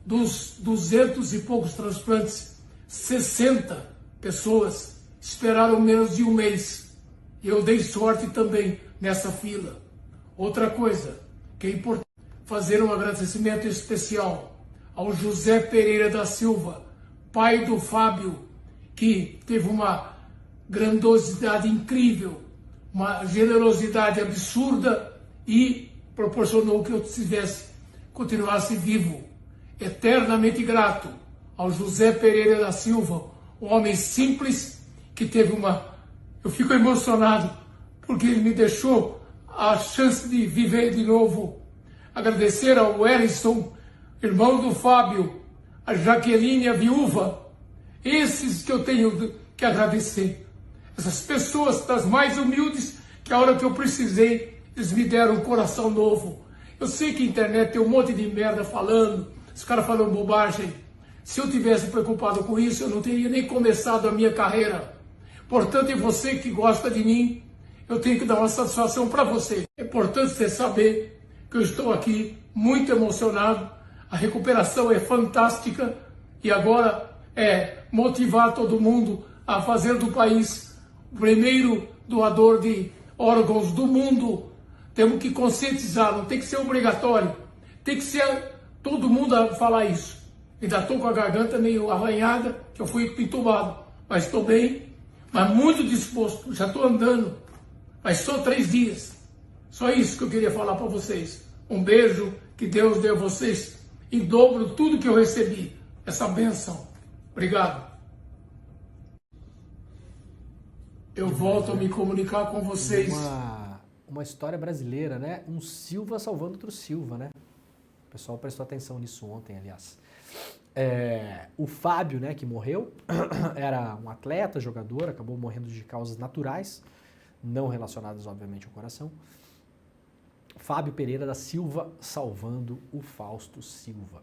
dos 200 e poucos transplantes, 60 pessoas esperaram menos de um mês. Eu dei sorte também nessa fila. Outra coisa que é importante, fazer um agradecimento especial ao José Pereira da Silva, pai do Fábio, que teve uma grandiosidade incrível, uma generosidade absurda e proporcionou que eu continuasse vivo. Eternamente grato ao José Pereira da Silva, um homem simples que teve Eu fico emocionado porque ele me deixou a chance de viver de novo. Agradecer ao Wellington, irmão do Fábio, a Jaqueline, a viúva, esses que eu tenho que agradecer. Essas pessoas das mais humildes, que a hora que eu precisei, eles me deram um coração novo. Eu sei que a internet tem um monte de merda falando, os caras falando bobagem. Se eu tivesse preocupado com isso, eu não teria nem começado a minha carreira. Portanto, é você que gosta de mim, eu tenho que dar uma satisfação para você. É importante você saber que eu estou aqui muito emocionado, a recuperação é fantástica e agora é motivar todo mundo a fazer do país o primeiro doador de órgãos do mundo. Temos que conscientizar, não tem que ser obrigatório, tem que ser todo mundo a falar isso. Ainda estou com a garganta meio arranhada, que eu fui entubado, mas estou bem, mas muito disposto, já estou andando, mas só 3 dias. Só isso que eu queria falar para vocês. Um beijo, que Deus dê a vocês em dobro tudo que eu recebi, essa bênção. Obrigado. Eu volto a me comunicar com vocês. Uma história brasileira, né? Um Silva salvando outro Silva, né? O pessoal prestou atenção nisso ontem, aliás. O Fábio, né, que morreu, era um atleta, jogador, acabou morrendo de causas naturais, não relacionadas, obviamente, ao coração. Fábio Pereira da Silva salvando o Fausto Silva.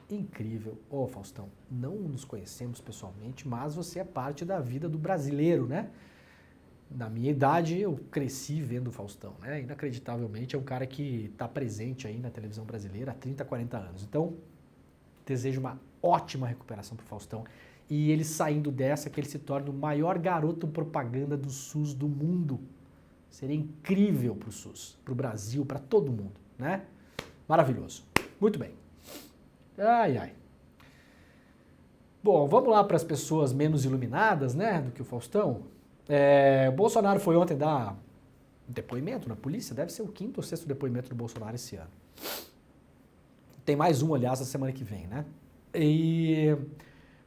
Incrível. Ô, Faustão, não nos conhecemos pessoalmente, mas você é parte da vida do brasileiro, né? Na minha idade, eu cresci vendo o Faustão, né? Inacreditavelmente, é um cara que está presente aí na televisão brasileira há 30, 40 anos. Então, desejo uma ótima recuperação para o Faustão. E ele saindo dessa, que ele se torne o maior garoto propaganda do SUS do mundo. Seria incrível para o SUS, para o Brasil, para todo mundo, né? Maravilhoso. Muito bem. Ai, ai. Bom, vamos lá para as pessoas menos iluminadas, né, do que o Faustão. O Bolsonaro foi ontem dar depoimento na polícia, deve ser o 5º ou 6º depoimento do Bolsonaro esse ano. Tem mais um, aliás, na semana que vem, né? E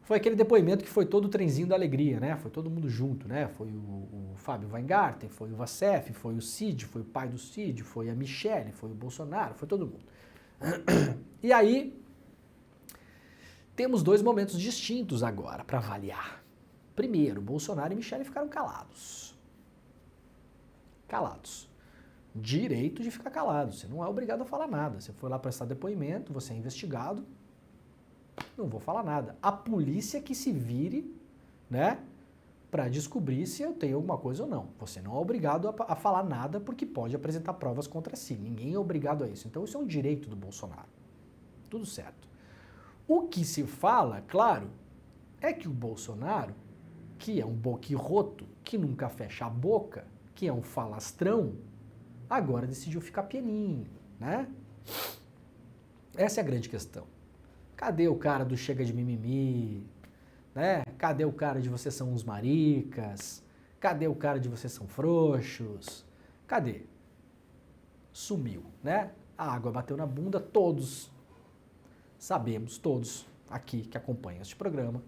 foi aquele depoimento que foi todo o trenzinho da alegria, né? Foi todo mundo junto, né? Foi o Fábio Weingarten, foi o Vassef, foi o Cid, foi o pai do Cid, foi a Michelle, foi o Bolsonaro, foi todo mundo. E aí, temos 2 momentos distintos agora para avaliar. Primeiro, Bolsonaro e Michelle ficaram calados. Calados. Direito de ficar calado. Você não é obrigado a falar nada. Você foi lá prestar depoimento, você é investigado. Não vou falar nada. A polícia que se vire, né, para descobrir se eu tenho alguma coisa ou não. Você não é obrigado a falar nada porque pode apresentar provas contra si. Ninguém é obrigado a isso. Então isso é um direito do Bolsonaro. Tudo certo. O que se fala, claro, é que o Bolsonaro, que é um boquirroto, que nunca fecha a boca, que é um falastrão, agora decidiu ficar pianinho, né? Essa é a grande questão. Cadê o cara do chega de mimimi, né? Cadê o cara de vocês são uns maricas? Cadê o cara de vocês são frouxos? Cadê? Sumiu, né? A água bateu na bunda, todos sabemos, todos aqui que acompanham este programa,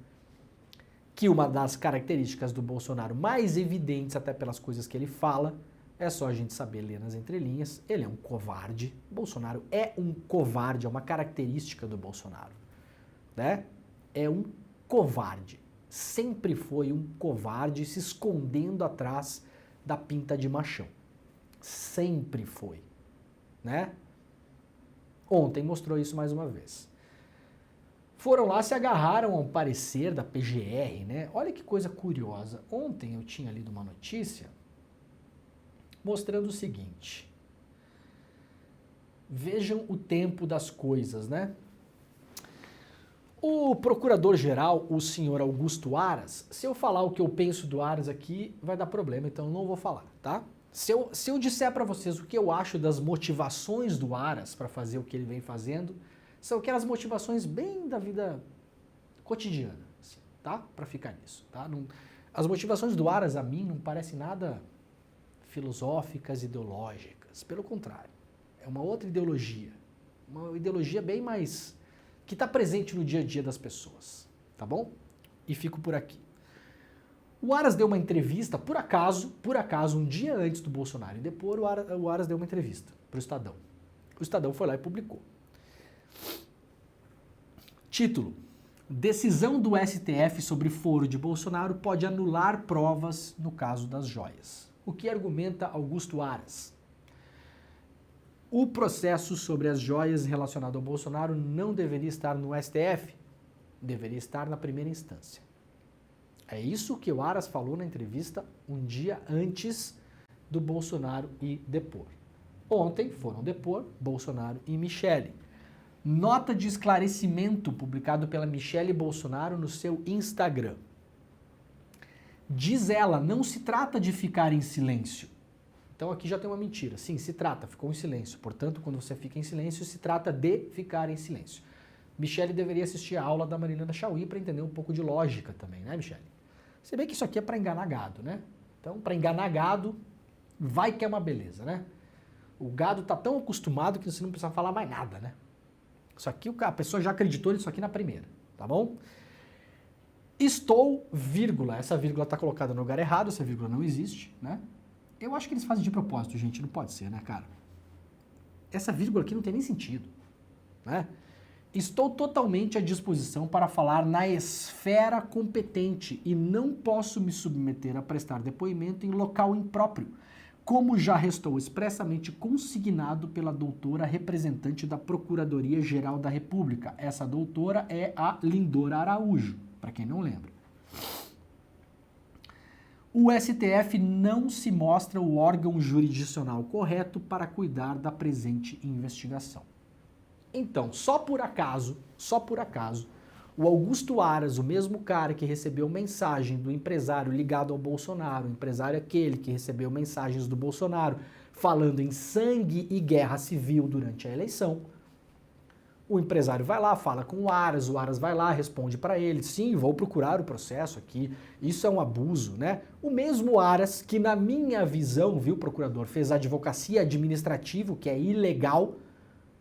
que uma das características do Bolsonaro mais evidentes, até pelas coisas que ele fala, é só a gente saber ler nas entrelinhas, ele é um covarde. Bolsonaro é um covarde, é uma característica do Bolsonaro, né? É um covarde. Sempre foi um covarde se escondendo atrás da pinta de machão. Sempre foi, né? Ontem mostrou isso mais uma vez. Foram lá, se agarraram ao parecer da PGR, né? Olha que coisa curiosa. Ontem eu tinha lido uma notícia mostrando o seguinte. Vejam o tempo das coisas, né? O procurador-geral, o senhor Augusto Aras, se eu falar o que eu penso do Aras aqui, vai dar problema, então eu não vou falar, tá? Se eu disser para vocês o que eu acho das motivações do Aras para fazer o que ele vem fazendo, são aquelas motivações bem da vida cotidiana, assim, tá? Para ficar nisso, tá? Não, as motivações do Aras a mim não parecem nada filosóficas, ideológicas. Pelo contrário, é uma outra ideologia. Uma ideologia bem mais... que está presente no dia a dia das pessoas, tá bom? E fico por aqui. O Aras deu uma entrevista, por acaso, um dia antes do Bolsonaro depor, o Aras deu uma entrevista para o Estadão. O Estadão foi lá e publicou. Título: Decisão do STF sobre foro de Bolsonaro pode anular provas no caso das joias. O que argumenta Augusto Aras? O processo sobre as joias relacionado ao Bolsonaro não deveria estar no STF, deveria estar na primeira instância. É isso que o Aras falou na entrevista um dia antes do Bolsonaro ir depor. Ontem foram depor Bolsonaro e Michelle. Nota de esclarecimento publicado pela Michelle Bolsonaro no seu Instagram. Diz ela, não se trata de ficar em silêncio. Então aqui já tem uma mentira. Sim, se trata, ficou em silêncio. Portanto, quando você fica em silêncio, se trata de ficar em silêncio. Michelle deveria assistir a aula da Marina da Chauí para entender um pouco de lógica também, né, Michelle? Se bem que isso aqui é para enganar gado, né? Então, para enganar gado, vai que é uma beleza, né? O gado tá tão acostumado que você não precisa falar mais nada, né? Isso aqui, a pessoa já acreditou nisso aqui na primeira, tá bom? Estou, vírgula, essa vírgula está colocada no lugar errado, essa vírgula não existe, né? Eu acho que eles fazem de propósito, gente, não pode ser, né, cara? Essa vírgula aqui não tem nem sentido, né? Estou totalmente à disposição para falar na esfera competente e não posso me submeter a prestar depoimento em local impróprio, como já restou expressamente consignado pela doutora representante da Procuradoria-Geral da República. Essa doutora é a Lindora Araújo, para quem não lembra. O STF não se mostra o órgão jurisdicional correto para cuidar da presente investigação. Então, só por acaso, o Augusto Aras, o mesmo cara que recebeu mensagem do empresário ligado ao Bolsonaro, o empresário aquele que recebeu mensagens do Bolsonaro falando em sangue e guerra civil durante a eleição, O empresário vai lá, fala com o Aras vai lá, responde para ele, sim, vou procurar o processo aqui, isso é um abuso, né? O mesmo Aras que, na minha visão, viu, procurador, fez advocacia administrativa, que é ilegal,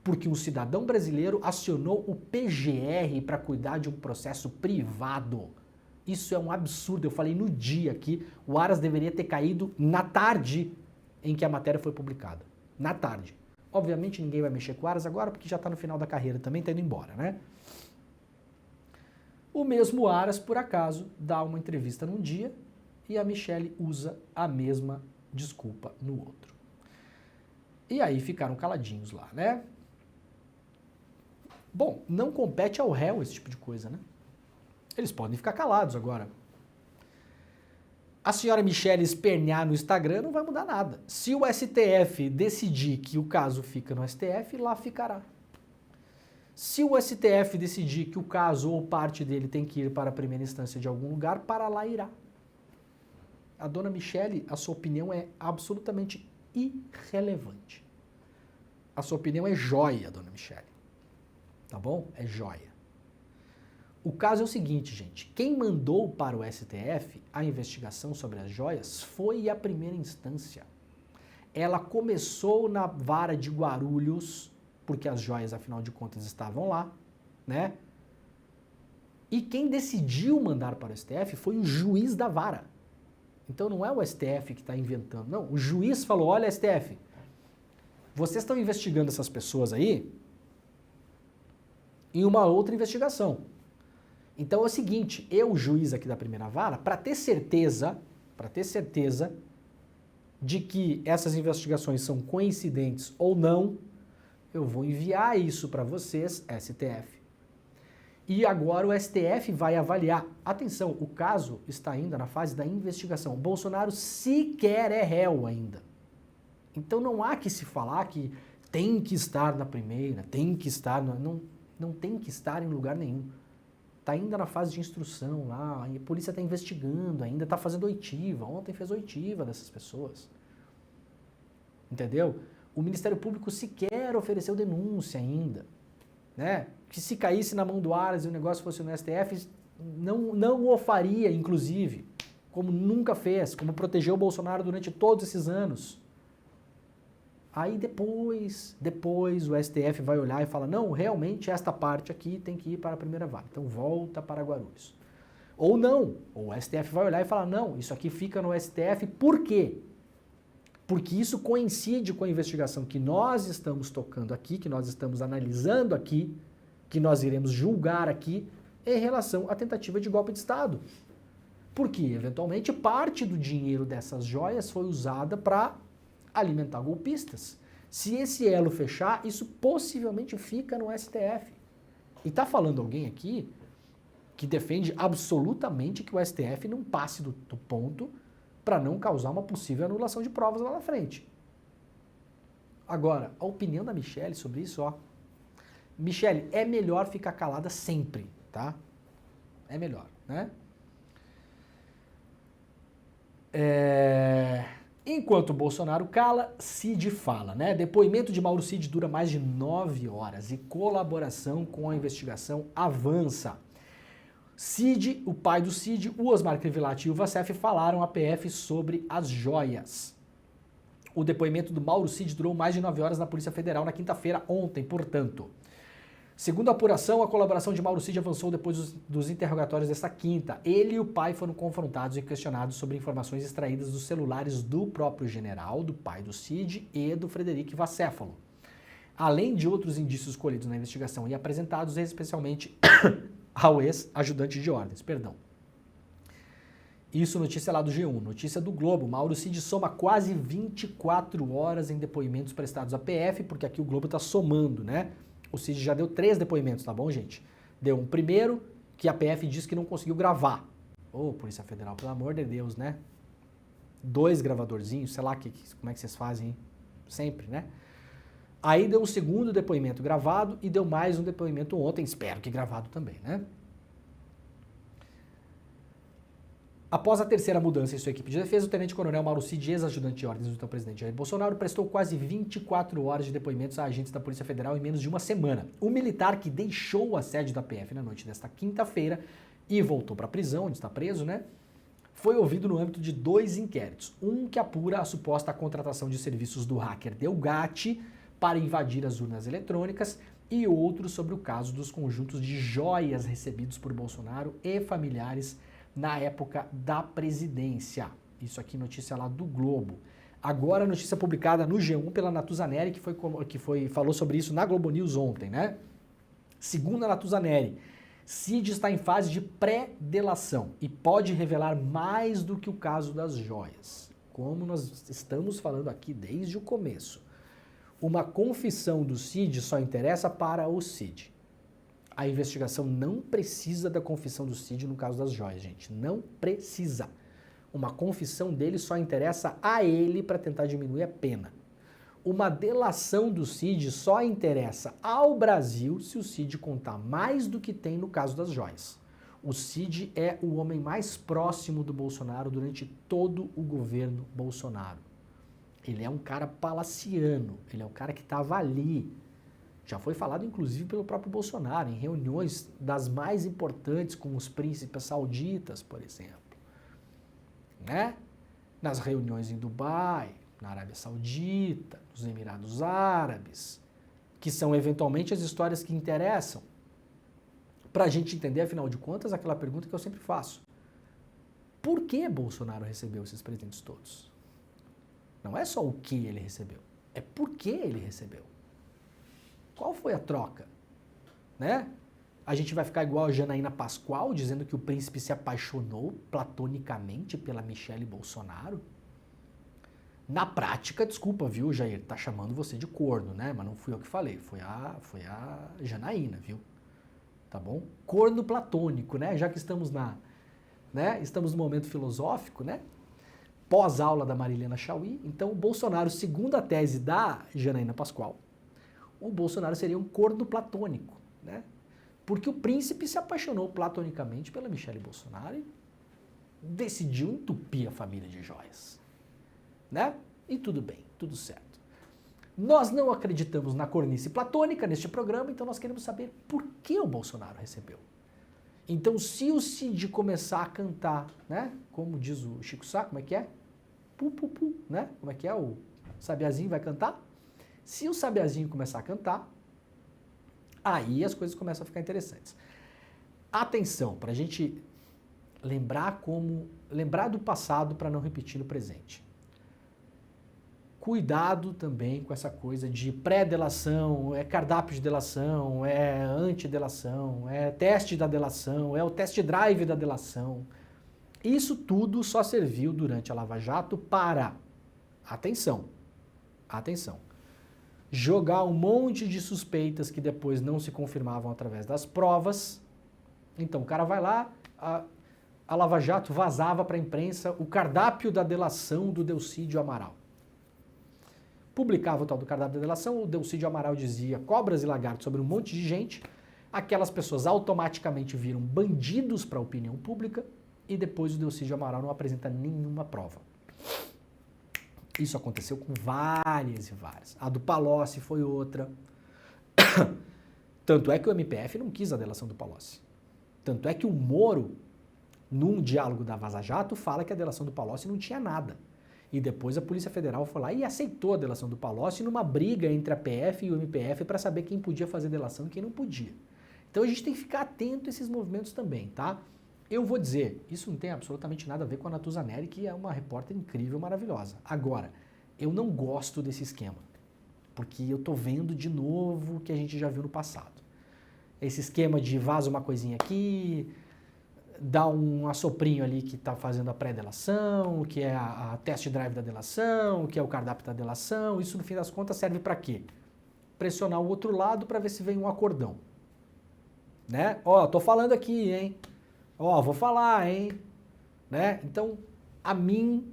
porque um cidadão brasileiro acionou o PGR para cuidar de um processo privado. Isso é um absurdo, eu falei no dia aqui, o Aras deveria ter caído na tarde em que a matéria foi publicada, na tarde. Obviamente ninguém vai mexer com o Aras agora, porque já está no final da carreira também, está indo embora, né? O mesmo Aras, por acaso, dá uma entrevista num dia e a Michelle usa a mesma desculpa no outro. E aí ficaram caladinhos lá, né? Bom, não compete ao réu esse tipo de coisa, né? Eles podem ficar calados agora. A senhora Michelle espernear no Instagram não vai mudar nada. Se o STF decidir que o caso fica no STF, lá ficará. Se o STF decidir que o caso ou parte dele tem que ir para a primeira instância de algum lugar, para lá irá. A dona Michelle, a sua opinião é absolutamente irrelevante. A sua opinião é joia, dona Michelle. Tá bom? É joia. O caso é o seguinte, gente, quem mandou para o STF a investigação sobre as joias foi a primeira instância. Ela começou na vara de Guarulhos, porque as joias, afinal de contas, estavam lá, né? E quem decidiu mandar para o STF foi o juiz da vara. Então não é o STF que está inventando, não. O juiz falou, olha, STF, vocês estão investigando essas pessoas aí em uma outra investigação. Então é o seguinte, eu, juiz aqui da primeira vara, para ter certeza de que essas investigações são coincidentes ou não, eu vou enviar isso para vocês, STF. E agora o STF vai avaliar. Atenção, o caso está ainda na fase da investigação. O Bolsonaro sequer é réu ainda. Então não há que se falar que tem que estar na primeira, tem que estar... Não tem que estar em lugar nenhum. Está ainda na fase de instrução lá, a polícia está investigando ainda, está fazendo oitiva. Ontem fez oitiva dessas pessoas. Entendeu? O Ministério Público sequer ofereceu denúncia ainda. Né? Que se caísse na mão do Aras e o negócio fosse no STF, não o faria, inclusive. Como nunca fez, como protegeu o Bolsonaro durante todos esses anos. Aí depois o STF vai olhar e fala, não, realmente esta parte aqui tem que ir para a primeira vara, então volta para Guarulhos. Ou não, ou o STF vai olhar e falar, não, isso aqui fica no STF, por quê? Porque isso coincide com a investigação que nós estamos tocando aqui, que nós estamos analisando aqui, que nós iremos julgar aqui, em relação à tentativa de golpe de Estado. Porque, eventualmente, parte do dinheiro dessas joias foi usada para alimentar golpistas. Se esse elo fechar, isso possivelmente fica no STF. E está falando alguém aqui que defende absolutamente que o STF não passe do ponto para não causar uma possível anulação de provas lá na frente. Agora, a opinião da Michelle sobre isso, ó. Michelle, é melhor ficar calada sempre, tá? É melhor, né? Enquanto o Bolsonaro cala, Cid fala, né? Depoimento de Mauro Cid dura mais de 9 horas e colaboração com a investigação avança. Cid, o pai do Cid, o Osmar Crivellati e o Vassef falaram à PF sobre as joias. O depoimento do Mauro Cid durou mais de 9 horas na Polícia Federal na quinta-feira, ontem, portanto. Segundo a apuração, a colaboração de Mauro Cid avançou depois dos interrogatórios desta quinta. Ele e o pai foram confrontados e questionados sobre informações extraídas dos celulares do próprio general, do pai do Cid e do Frederico Vacéfalo. Além de outros indícios colhidos na investigação e apresentados especialmente ao ex-ajudante de ordens, Isso notícia lá do G1. Notícia do Globo. Mauro Cid soma quase 24 horas em depoimentos prestados à PF, porque aqui o Globo está somando, né? O Cid já deu 3 depoimentos, tá bom, gente? Deu um primeiro, que a PF disse que não conseguiu gravar. Ô, Polícia Federal, pelo amor de Deus, né? 2 gravadorzinhos, sei lá como é que vocês fazem, hein? Sempre, né? Aí deu um segundo depoimento gravado e deu mais um depoimento ontem, espero que gravado também, né? Após a terceira mudança em sua equipe de defesa, o tenente-coronel Mauro Cid, ex-ajudante de ordens do então presidente Jair Bolsonaro, prestou quase 24 horas de depoimentos a agentes da Polícia Federal em menos de uma semana. O militar que deixou a sede da PF na noite desta quinta-feira e voltou para a prisão, onde está preso, né? Foi ouvido no âmbito de 2 inquéritos. Um que apura a suposta contratação de serviços do hacker Delgatti para invadir as urnas eletrônicas e outro sobre o caso dos conjuntos de joias recebidos por Bolsonaro e familiares na época da presidência. Isso aqui, notícia lá do Globo. Agora, notícia publicada no G1 pela Natuzaneri, que falou sobre isso na Globo News ontem, né? Segundo a Natuzaneri, Cid está em fase de pré-delação e pode revelar mais do que o caso das joias. Como nós estamos falando aqui desde o começo. Uma confissão do Cid só interessa para o Cid. A investigação não precisa da confissão do Cid no caso das joias, gente. Não precisa. Uma confissão dele só interessa a ele para tentar diminuir a pena. Uma delação do Cid só interessa ao Brasil se o Cid contar mais do que tem no caso das joias. O Cid é o homem mais próximo do Bolsonaro durante todo o governo Bolsonaro. Ele é um cara palaciano, ele é o cara que estava ali. Já foi falado, inclusive, pelo próprio Bolsonaro, em reuniões das mais importantes com os príncipes sauditas, por exemplo. Né? Nas reuniões em Dubai, na Arábia Saudita, nos Emirados Árabes, que são, eventualmente, as histórias que interessam. Para a gente entender, afinal de contas, aquela pergunta que eu sempre faço. Por que Bolsonaro recebeu esses presentes todos? Não é só o que ele recebeu, é por que ele recebeu. Qual foi a troca? Né? A gente vai ficar igual a Janaína Pascoal, dizendo que o príncipe se apaixonou platonicamente pela Michelle Bolsonaro? Na prática, desculpa, viu, Jair? Tá chamando você de corno, né? Mas não fui eu que falei, foi a Janaína, viu? Tá bom? Corno platônico, né? Já que estamos estamos no momento filosófico, né? Pós-aula da Marilena Chauí. Então, o Bolsonaro, segundo a tese da Janaína Pascoal, o Bolsonaro seria um corno platônico, né? Porque o príncipe se apaixonou platonicamente pela Michelle Bolsonaro e decidiu entupir a família de joias, né? E tudo bem, tudo certo. Nós não acreditamos na cornice platônica neste programa, então nós queremos saber por que o Bolsonaro recebeu. Então, se o Cid começar a cantar, né? Como diz o Chico Sá, como é que é? Pu, pu, pu, né? Como é que é? O Sabiazinho vai cantar? Se o Sabiazinho começar a cantar, aí as coisas começam a ficar interessantes. Atenção, para a gente lembrar do passado para não repetir no presente. Cuidado também com essa coisa de pré-delação, é cardápio de delação, é antidelação, é teste da delação, é o test drive da delação. Isso tudo só serviu durante a Lava Jato para, atenção, jogar um monte de suspeitas que depois não se confirmavam através das provas. Então o cara vai lá, a Lava Jato vazava para a imprensa o cardápio da delação do Delcídio Amaral. Publicava o tal do cardápio da delação, o Delcídio Amaral dizia cobras e lagartos sobre um monte de gente, aquelas pessoas automaticamente viram bandidos para a opinião pública e depois o Delcídio Amaral não apresenta nenhuma prova. Isso aconteceu com várias e várias. A do Palocci foi outra. Tanto é que o MPF não quis a delação do Palocci. Tanto é que o Moro, num diálogo da Vaza Jato, fala que a delação do Palocci não tinha nada. E depois a Polícia Federal foi lá e aceitou a delação do Palocci numa briga entre a PF e o MPF para saber quem podia fazer delação e quem não podia. Então a gente tem que ficar atento a esses movimentos também, tá? Eu vou dizer, isso não tem absolutamente nada a ver com a Natuzaneri, que é uma repórter incrível, maravilhosa. Agora, eu não gosto desse esquema, porque eu tô vendo de novo o que a gente já viu no passado. Esse esquema de vaza uma coisinha aqui, dá um assoprinho ali que está fazendo a pré-delação, que é a test drive da delação, que é o cardápio da delação. Isso, no fim das contas, serve para quê? Pressionar o outro lado para ver se vem um acordão. Né? Ó, tô falando aqui, hein? Ó, vou falar, hein? Né? Então, a mim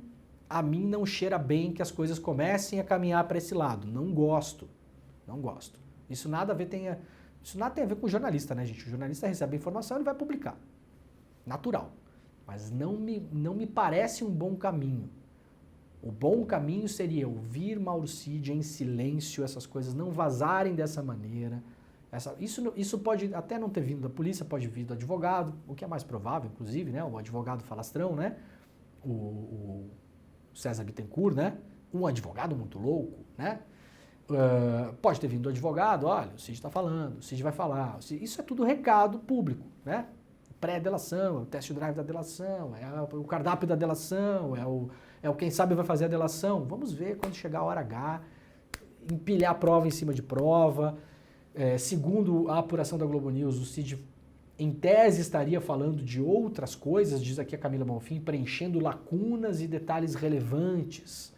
não cheira bem que as coisas comecem a caminhar para esse lado. Não gosto. Não gosto. Isso nada tem a ver com o jornalista, né, gente? O jornalista recebe a informação e ele vai publicar. Natural. mas não me parece um bom caminho. O bom caminho seria ouvir Mauro Cid em silêncio, essas coisas não vazarem dessa maneira. Isso pode até não ter vindo da polícia, pode vir do advogado, o que é mais provável, inclusive, né? O advogado falastrão, né? O César Bittencourt, né? Um advogado muito louco, né? Pode ter vindo do advogado, olha, o Cid está falando, o Cid vai falar. Isso é tudo recado público, né? Pré-delação, o test drive da delação, é o cardápio da delação, é o quem sabe vai fazer a delação. Vamos ver quando chegar a hora H, empilhar prova em cima de prova. Segundo a apuração da Globo News, o Cid, em tese, estaria falando de outras coisas, diz aqui a Camila Bonfim, preenchendo lacunas e detalhes relevantes.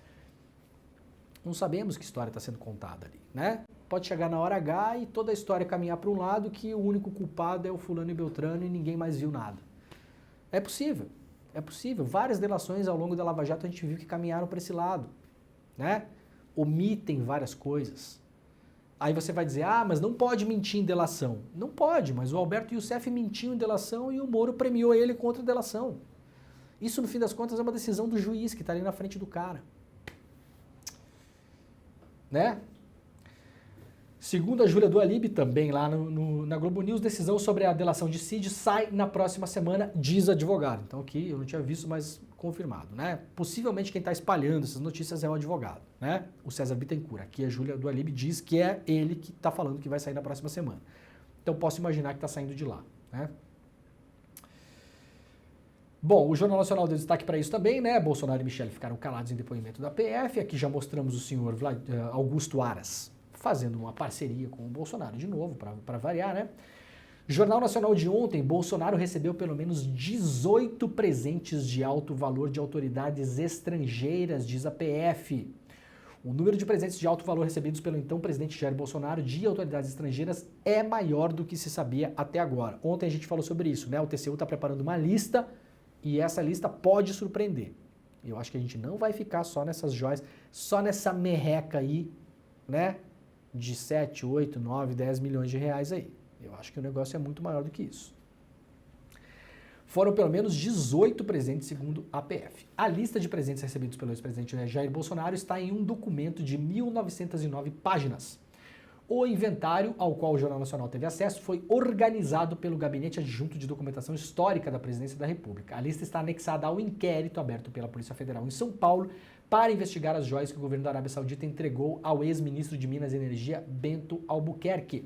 Não sabemos que história está sendo contada ali, né? Pode chegar na hora H e toda a história caminhar para um lado que o único culpado é o fulano e beltrano e ninguém mais viu nada. É possível, é possível. Várias delações ao longo da Lava Jato a gente viu que caminharam para esse lado, né? Omitem várias coisas. Aí você vai dizer, mas não pode mentir em delação. Não pode, mas o Alberto Youssef mentiu em delação e o Moro premiou ele contra a delação. Isso, no fim das contas, é uma decisão do juiz que está ali na frente do cara. Né? Segundo a Júlia do Alibe, também lá na Globo News, decisão sobre a delação de Cid sai na próxima semana, diz advogado. Então aqui eu não tinha visto, mas confirmado, né? Possivelmente quem está espalhando essas notícias é o advogado, né? O César Bittencourt. Aqui a Júlia do Alibe diz que é ele que está falando que vai sair na próxima semana. Então posso imaginar que está saindo de lá, né? Bom, o Jornal Nacional deu destaque para isso também, né? Bolsonaro e Michele ficaram calados em depoimento da PF. Aqui já mostramos o senhor Augusto Aras fazendo uma parceria com o Bolsonaro de novo, para variar, né? Jornal Nacional de ontem, Bolsonaro recebeu pelo menos 18 presentes de alto valor de autoridades estrangeiras, diz a PF. O número de presentes de alto valor recebidos pelo então presidente Jair Bolsonaro de autoridades estrangeiras é maior do que se sabia até agora. Ontem a gente falou sobre isso, né? O TCU está preparando uma lista e essa lista pode surpreender. Eu acho que a gente não vai ficar só nessas joias, só nessa merreca aí, né? De 7, 8, 9, 10 milhões de reais aí. Eu acho que o negócio é muito maior do que isso. Foram pelo menos 18 presentes, segundo a PF. A lista de presentes recebidos pelo ex-presidente Jair Bolsonaro está em um documento de 1909 páginas. O inventário, ao qual o Jornal Nacional teve acesso, foi organizado pelo Gabinete Adjunto de Documentação Histórica da Presidência da República. A lista está anexada ao inquérito aberto pela Polícia Federal em São Paulo para investigar as joias que o governo da Arábia Saudita entregou ao ex-ministro de Minas e Energia, Bento Albuquerque.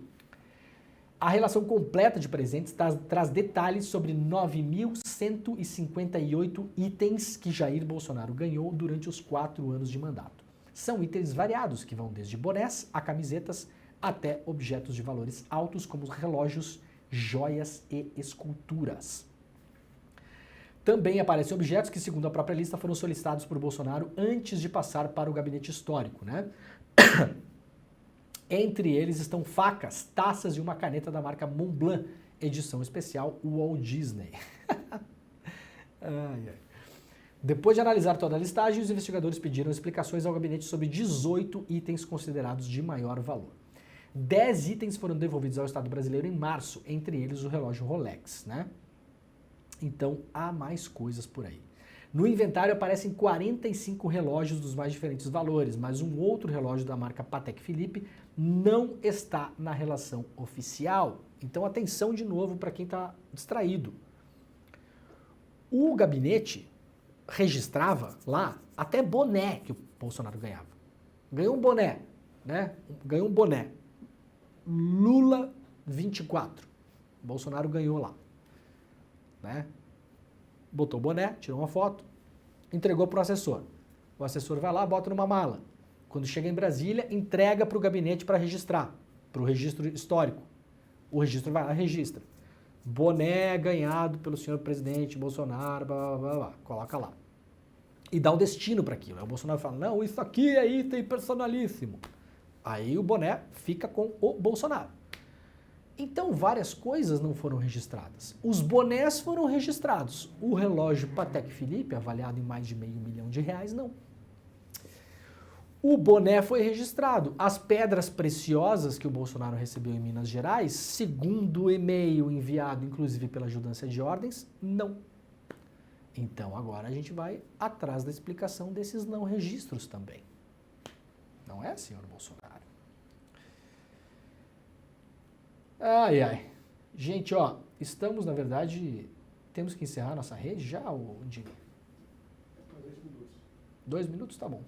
A relação completa de presentes traz detalhes sobre 9.158 itens que Jair Bolsonaro ganhou durante os 4 anos de mandato. São itens variados, que vão desde bonés a camisetas até objetos de valores altos, como relógios, joias e esculturas. Também aparecem objetos que, segundo a própria lista, foram solicitados por Bolsonaro antes de passar para o gabinete histórico, né? Entre eles estão facas, taças e uma caneta da marca Montblanc, edição especial Walt Disney. Depois de analisar toda a listagem, os investigadores pediram explicações ao gabinete sobre 18 itens considerados de maior valor. 10 itens foram devolvidos ao Estado brasileiro em março, entre eles o relógio Rolex, né? Então, há mais coisas por aí. No inventário aparecem 45 relógios dos mais diferentes valores, mas um outro relógio da marca Patek Philippe não está na relação oficial. Então, atenção de novo para quem está distraído. O gabinete registrava lá até boné que o Bolsonaro ganhava. Ganhou um boné, né? Ganhou um boné. Lula 24. Bolsonaro ganhou lá. Né? Botou o boné, tirou uma foto, entregou para o assessor. O assessor vai lá, bota numa mala. Quando chega em Brasília, entrega para o gabinete para registrar, para o registro histórico. O registro vai lá e registra. Boné ganhado pelo senhor presidente Bolsonaro, blá, blá, blá, blá, coloca lá. E dá um destino para aquilo. Aí o Bolsonaro fala, não, isso aqui é item personalíssimo. Aí o boné fica com o Bolsonaro. Então, várias coisas não foram registradas. Os bonés foram registrados. O relógio Patek Philippe, avaliado em mais de R$500 mil, não. O boné foi registrado. As pedras preciosas que o Bolsonaro recebeu em Minas Gerais, segundo o e-mail enviado, inclusive, pela ajudância de ordens, não. Então agora a gente vai atrás da explicação desses não registros também. Não é, senhor Bolsonaro? Ai, ai. Gente, ó, estamos, na verdade, temos que encerrar nossa rede já, ou Dini? 2 minutos. 2 minutos? Tá bom.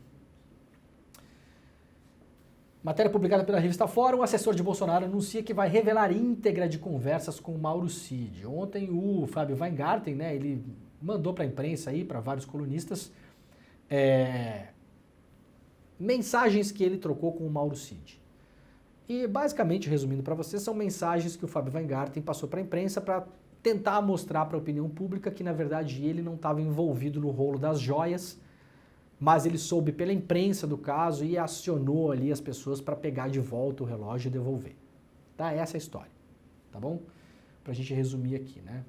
Matéria publicada pela revista Fórum, o assessor de Bolsonaro anuncia que vai revelar íntegra de conversas com Mauro Cid. Ontem o Fábio Weingarten, né, ele mandou para a imprensa aí, para vários colunistas, mensagens que ele trocou com o Mauro Cid. E basicamente, resumindo para vocês, são mensagens que o Fábio Weingarten passou para a imprensa para tentar mostrar para a opinião pública que, na verdade, ele não estava envolvido no rolo das joias, mas ele soube pela imprensa do caso e acionou ali as pessoas para pegar de volta o relógio e devolver. Tá? Essa é a história, tá bom? Pra gente resumir aqui, né?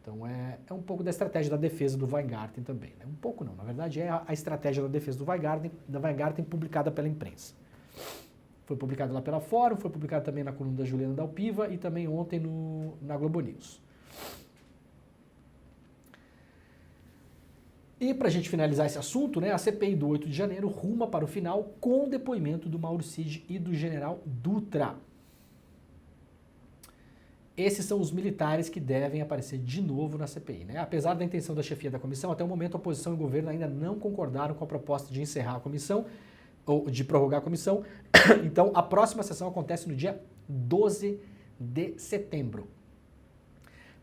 Então é um pouco da estratégia da defesa do Weingarten também, né? Um pouco não, na verdade é a estratégia da defesa do Weingarten publicada pela imprensa. Foi publicado lá pela Fórum, foi publicado também na coluna da Juliana Dalpiva e também ontem na Globo News. E para a gente finalizar esse assunto, né, a CPI do 8 de janeiro ruma para o final com o depoimento do Mauro Cid e do general Dutra. Esses são os militares que devem aparecer de novo na CPI, né? Apesar da intenção da chefia da comissão, até o momento a oposição e o governo ainda não concordaram com a proposta de encerrar a comissão, ou de prorrogar a comissão. Então, a próxima sessão acontece no dia 12 de setembro.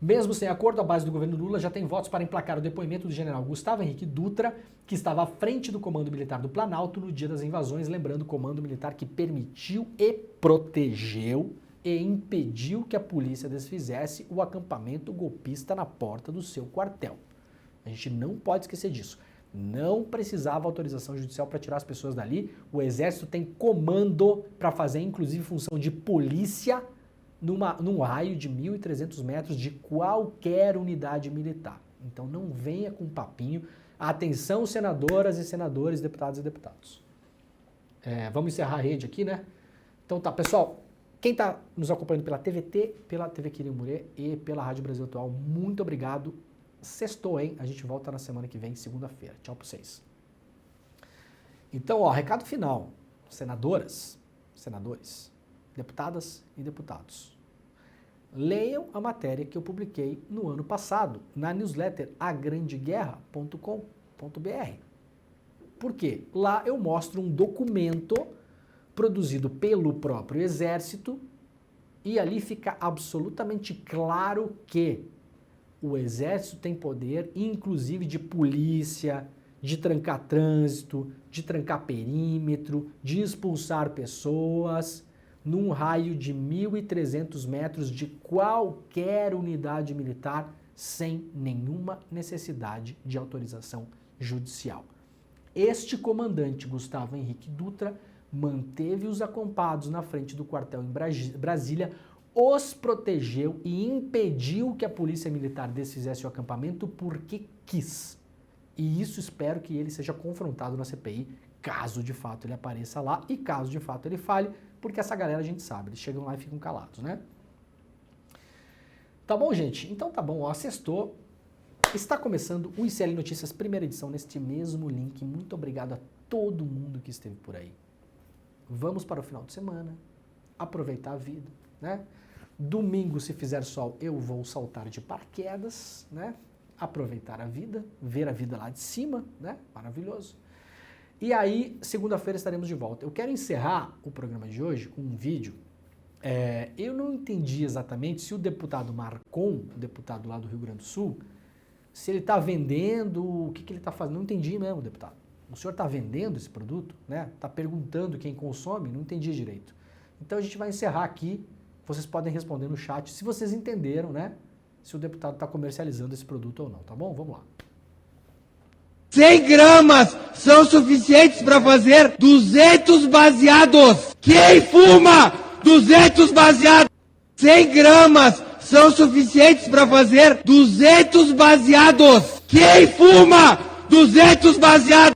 Mesmo sem acordo, a base do governo Lula já tem votos para emplacar o depoimento do general Gustavo Henrique Dutra, que estava à frente do Comando Militar do Planalto no dia das invasões, lembrando o Comando Militar que permitiu e protegeu e impediu que a polícia desfizesse o acampamento golpista na porta do seu quartel. A gente não pode esquecer disso. Não precisava autorização judicial para tirar as pessoas dali. O Exército tem comando para fazer, inclusive, função de polícia num raio de 1.300 metros de qualquer unidade militar. Então não venha com papinho. Atenção, senadoras e senadores, deputados e deputados. Vamos encerrar a rede aqui, né? Então tá, pessoal. Quem está nos acompanhando pela TVT, pela TV Quirimurê e pela Rádio Brasil Atual, muito obrigado. Sextou, hein? A gente volta na semana que vem, segunda-feira. Tchau pra vocês. Então, ó, recado final. Senadoras, senadores, deputadas e deputados. Leiam a matéria que eu publiquei no ano passado, na newsletter agrandeguerra.com.br. Por quê? Lá eu mostro um documento produzido pelo próprio Exército e ali fica absolutamente claro que o Exército tem poder, inclusive de polícia, de trancar trânsito, de trancar perímetro, de expulsar pessoas num raio de 1.300 metros de qualquer unidade militar sem nenhuma necessidade de autorização judicial. Este comandante, Gustavo Henrique Dutra, manteve os acampados na frente do quartel em Brasília, os protegeu e impediu que a polícia militar desfizesse o acampamento porque quis. E isso espero que ele seja confrontado na CPI, caso de fato ele apareça lá e caso de fato ele fale, porque essa galera a gente sabe, eles chegam lá e ficam calados, né? Tá bom, gente? Então tá bom, ó, sextou. Está começando o ICL Notícias, primeira edição, neste mesmo link. Muito obrigado a todo mundo que esteve por aí. Vamos para o final de semana, aproveitar a vida, né? Domingo, se fizer sol, eu vou saltar de paraquedas, né? Aproveitar a vida, ver a vida lá de cima, né? Maravilhoso. E aí, segunda-feira estaremos de volta. Eu quero encerrar o programa de hoje com um vídeo. Eu não entendi exatamente se o deputado Marcon, o deputado lá do Rio Grande do Sul, se ele está vendendo, o que ele está fazendo. Não entendi mesmo, deputado. O senhor está vendendo esse produto, né? Está perguntando quem consome? Não entendi direito. Então a gente vai encerrar aqui. Vocês podem responder no chat se vocês entenderam, né? Se o deputado está comercializando esse produto ou não, tá bom? Vamos lá. 100 gramas são suficientes para fazer 200 baseados. Quem fuma 200 baseados? 100 gramas são suficientes para fazer 200 baseados. Quem fuma 200 baseados?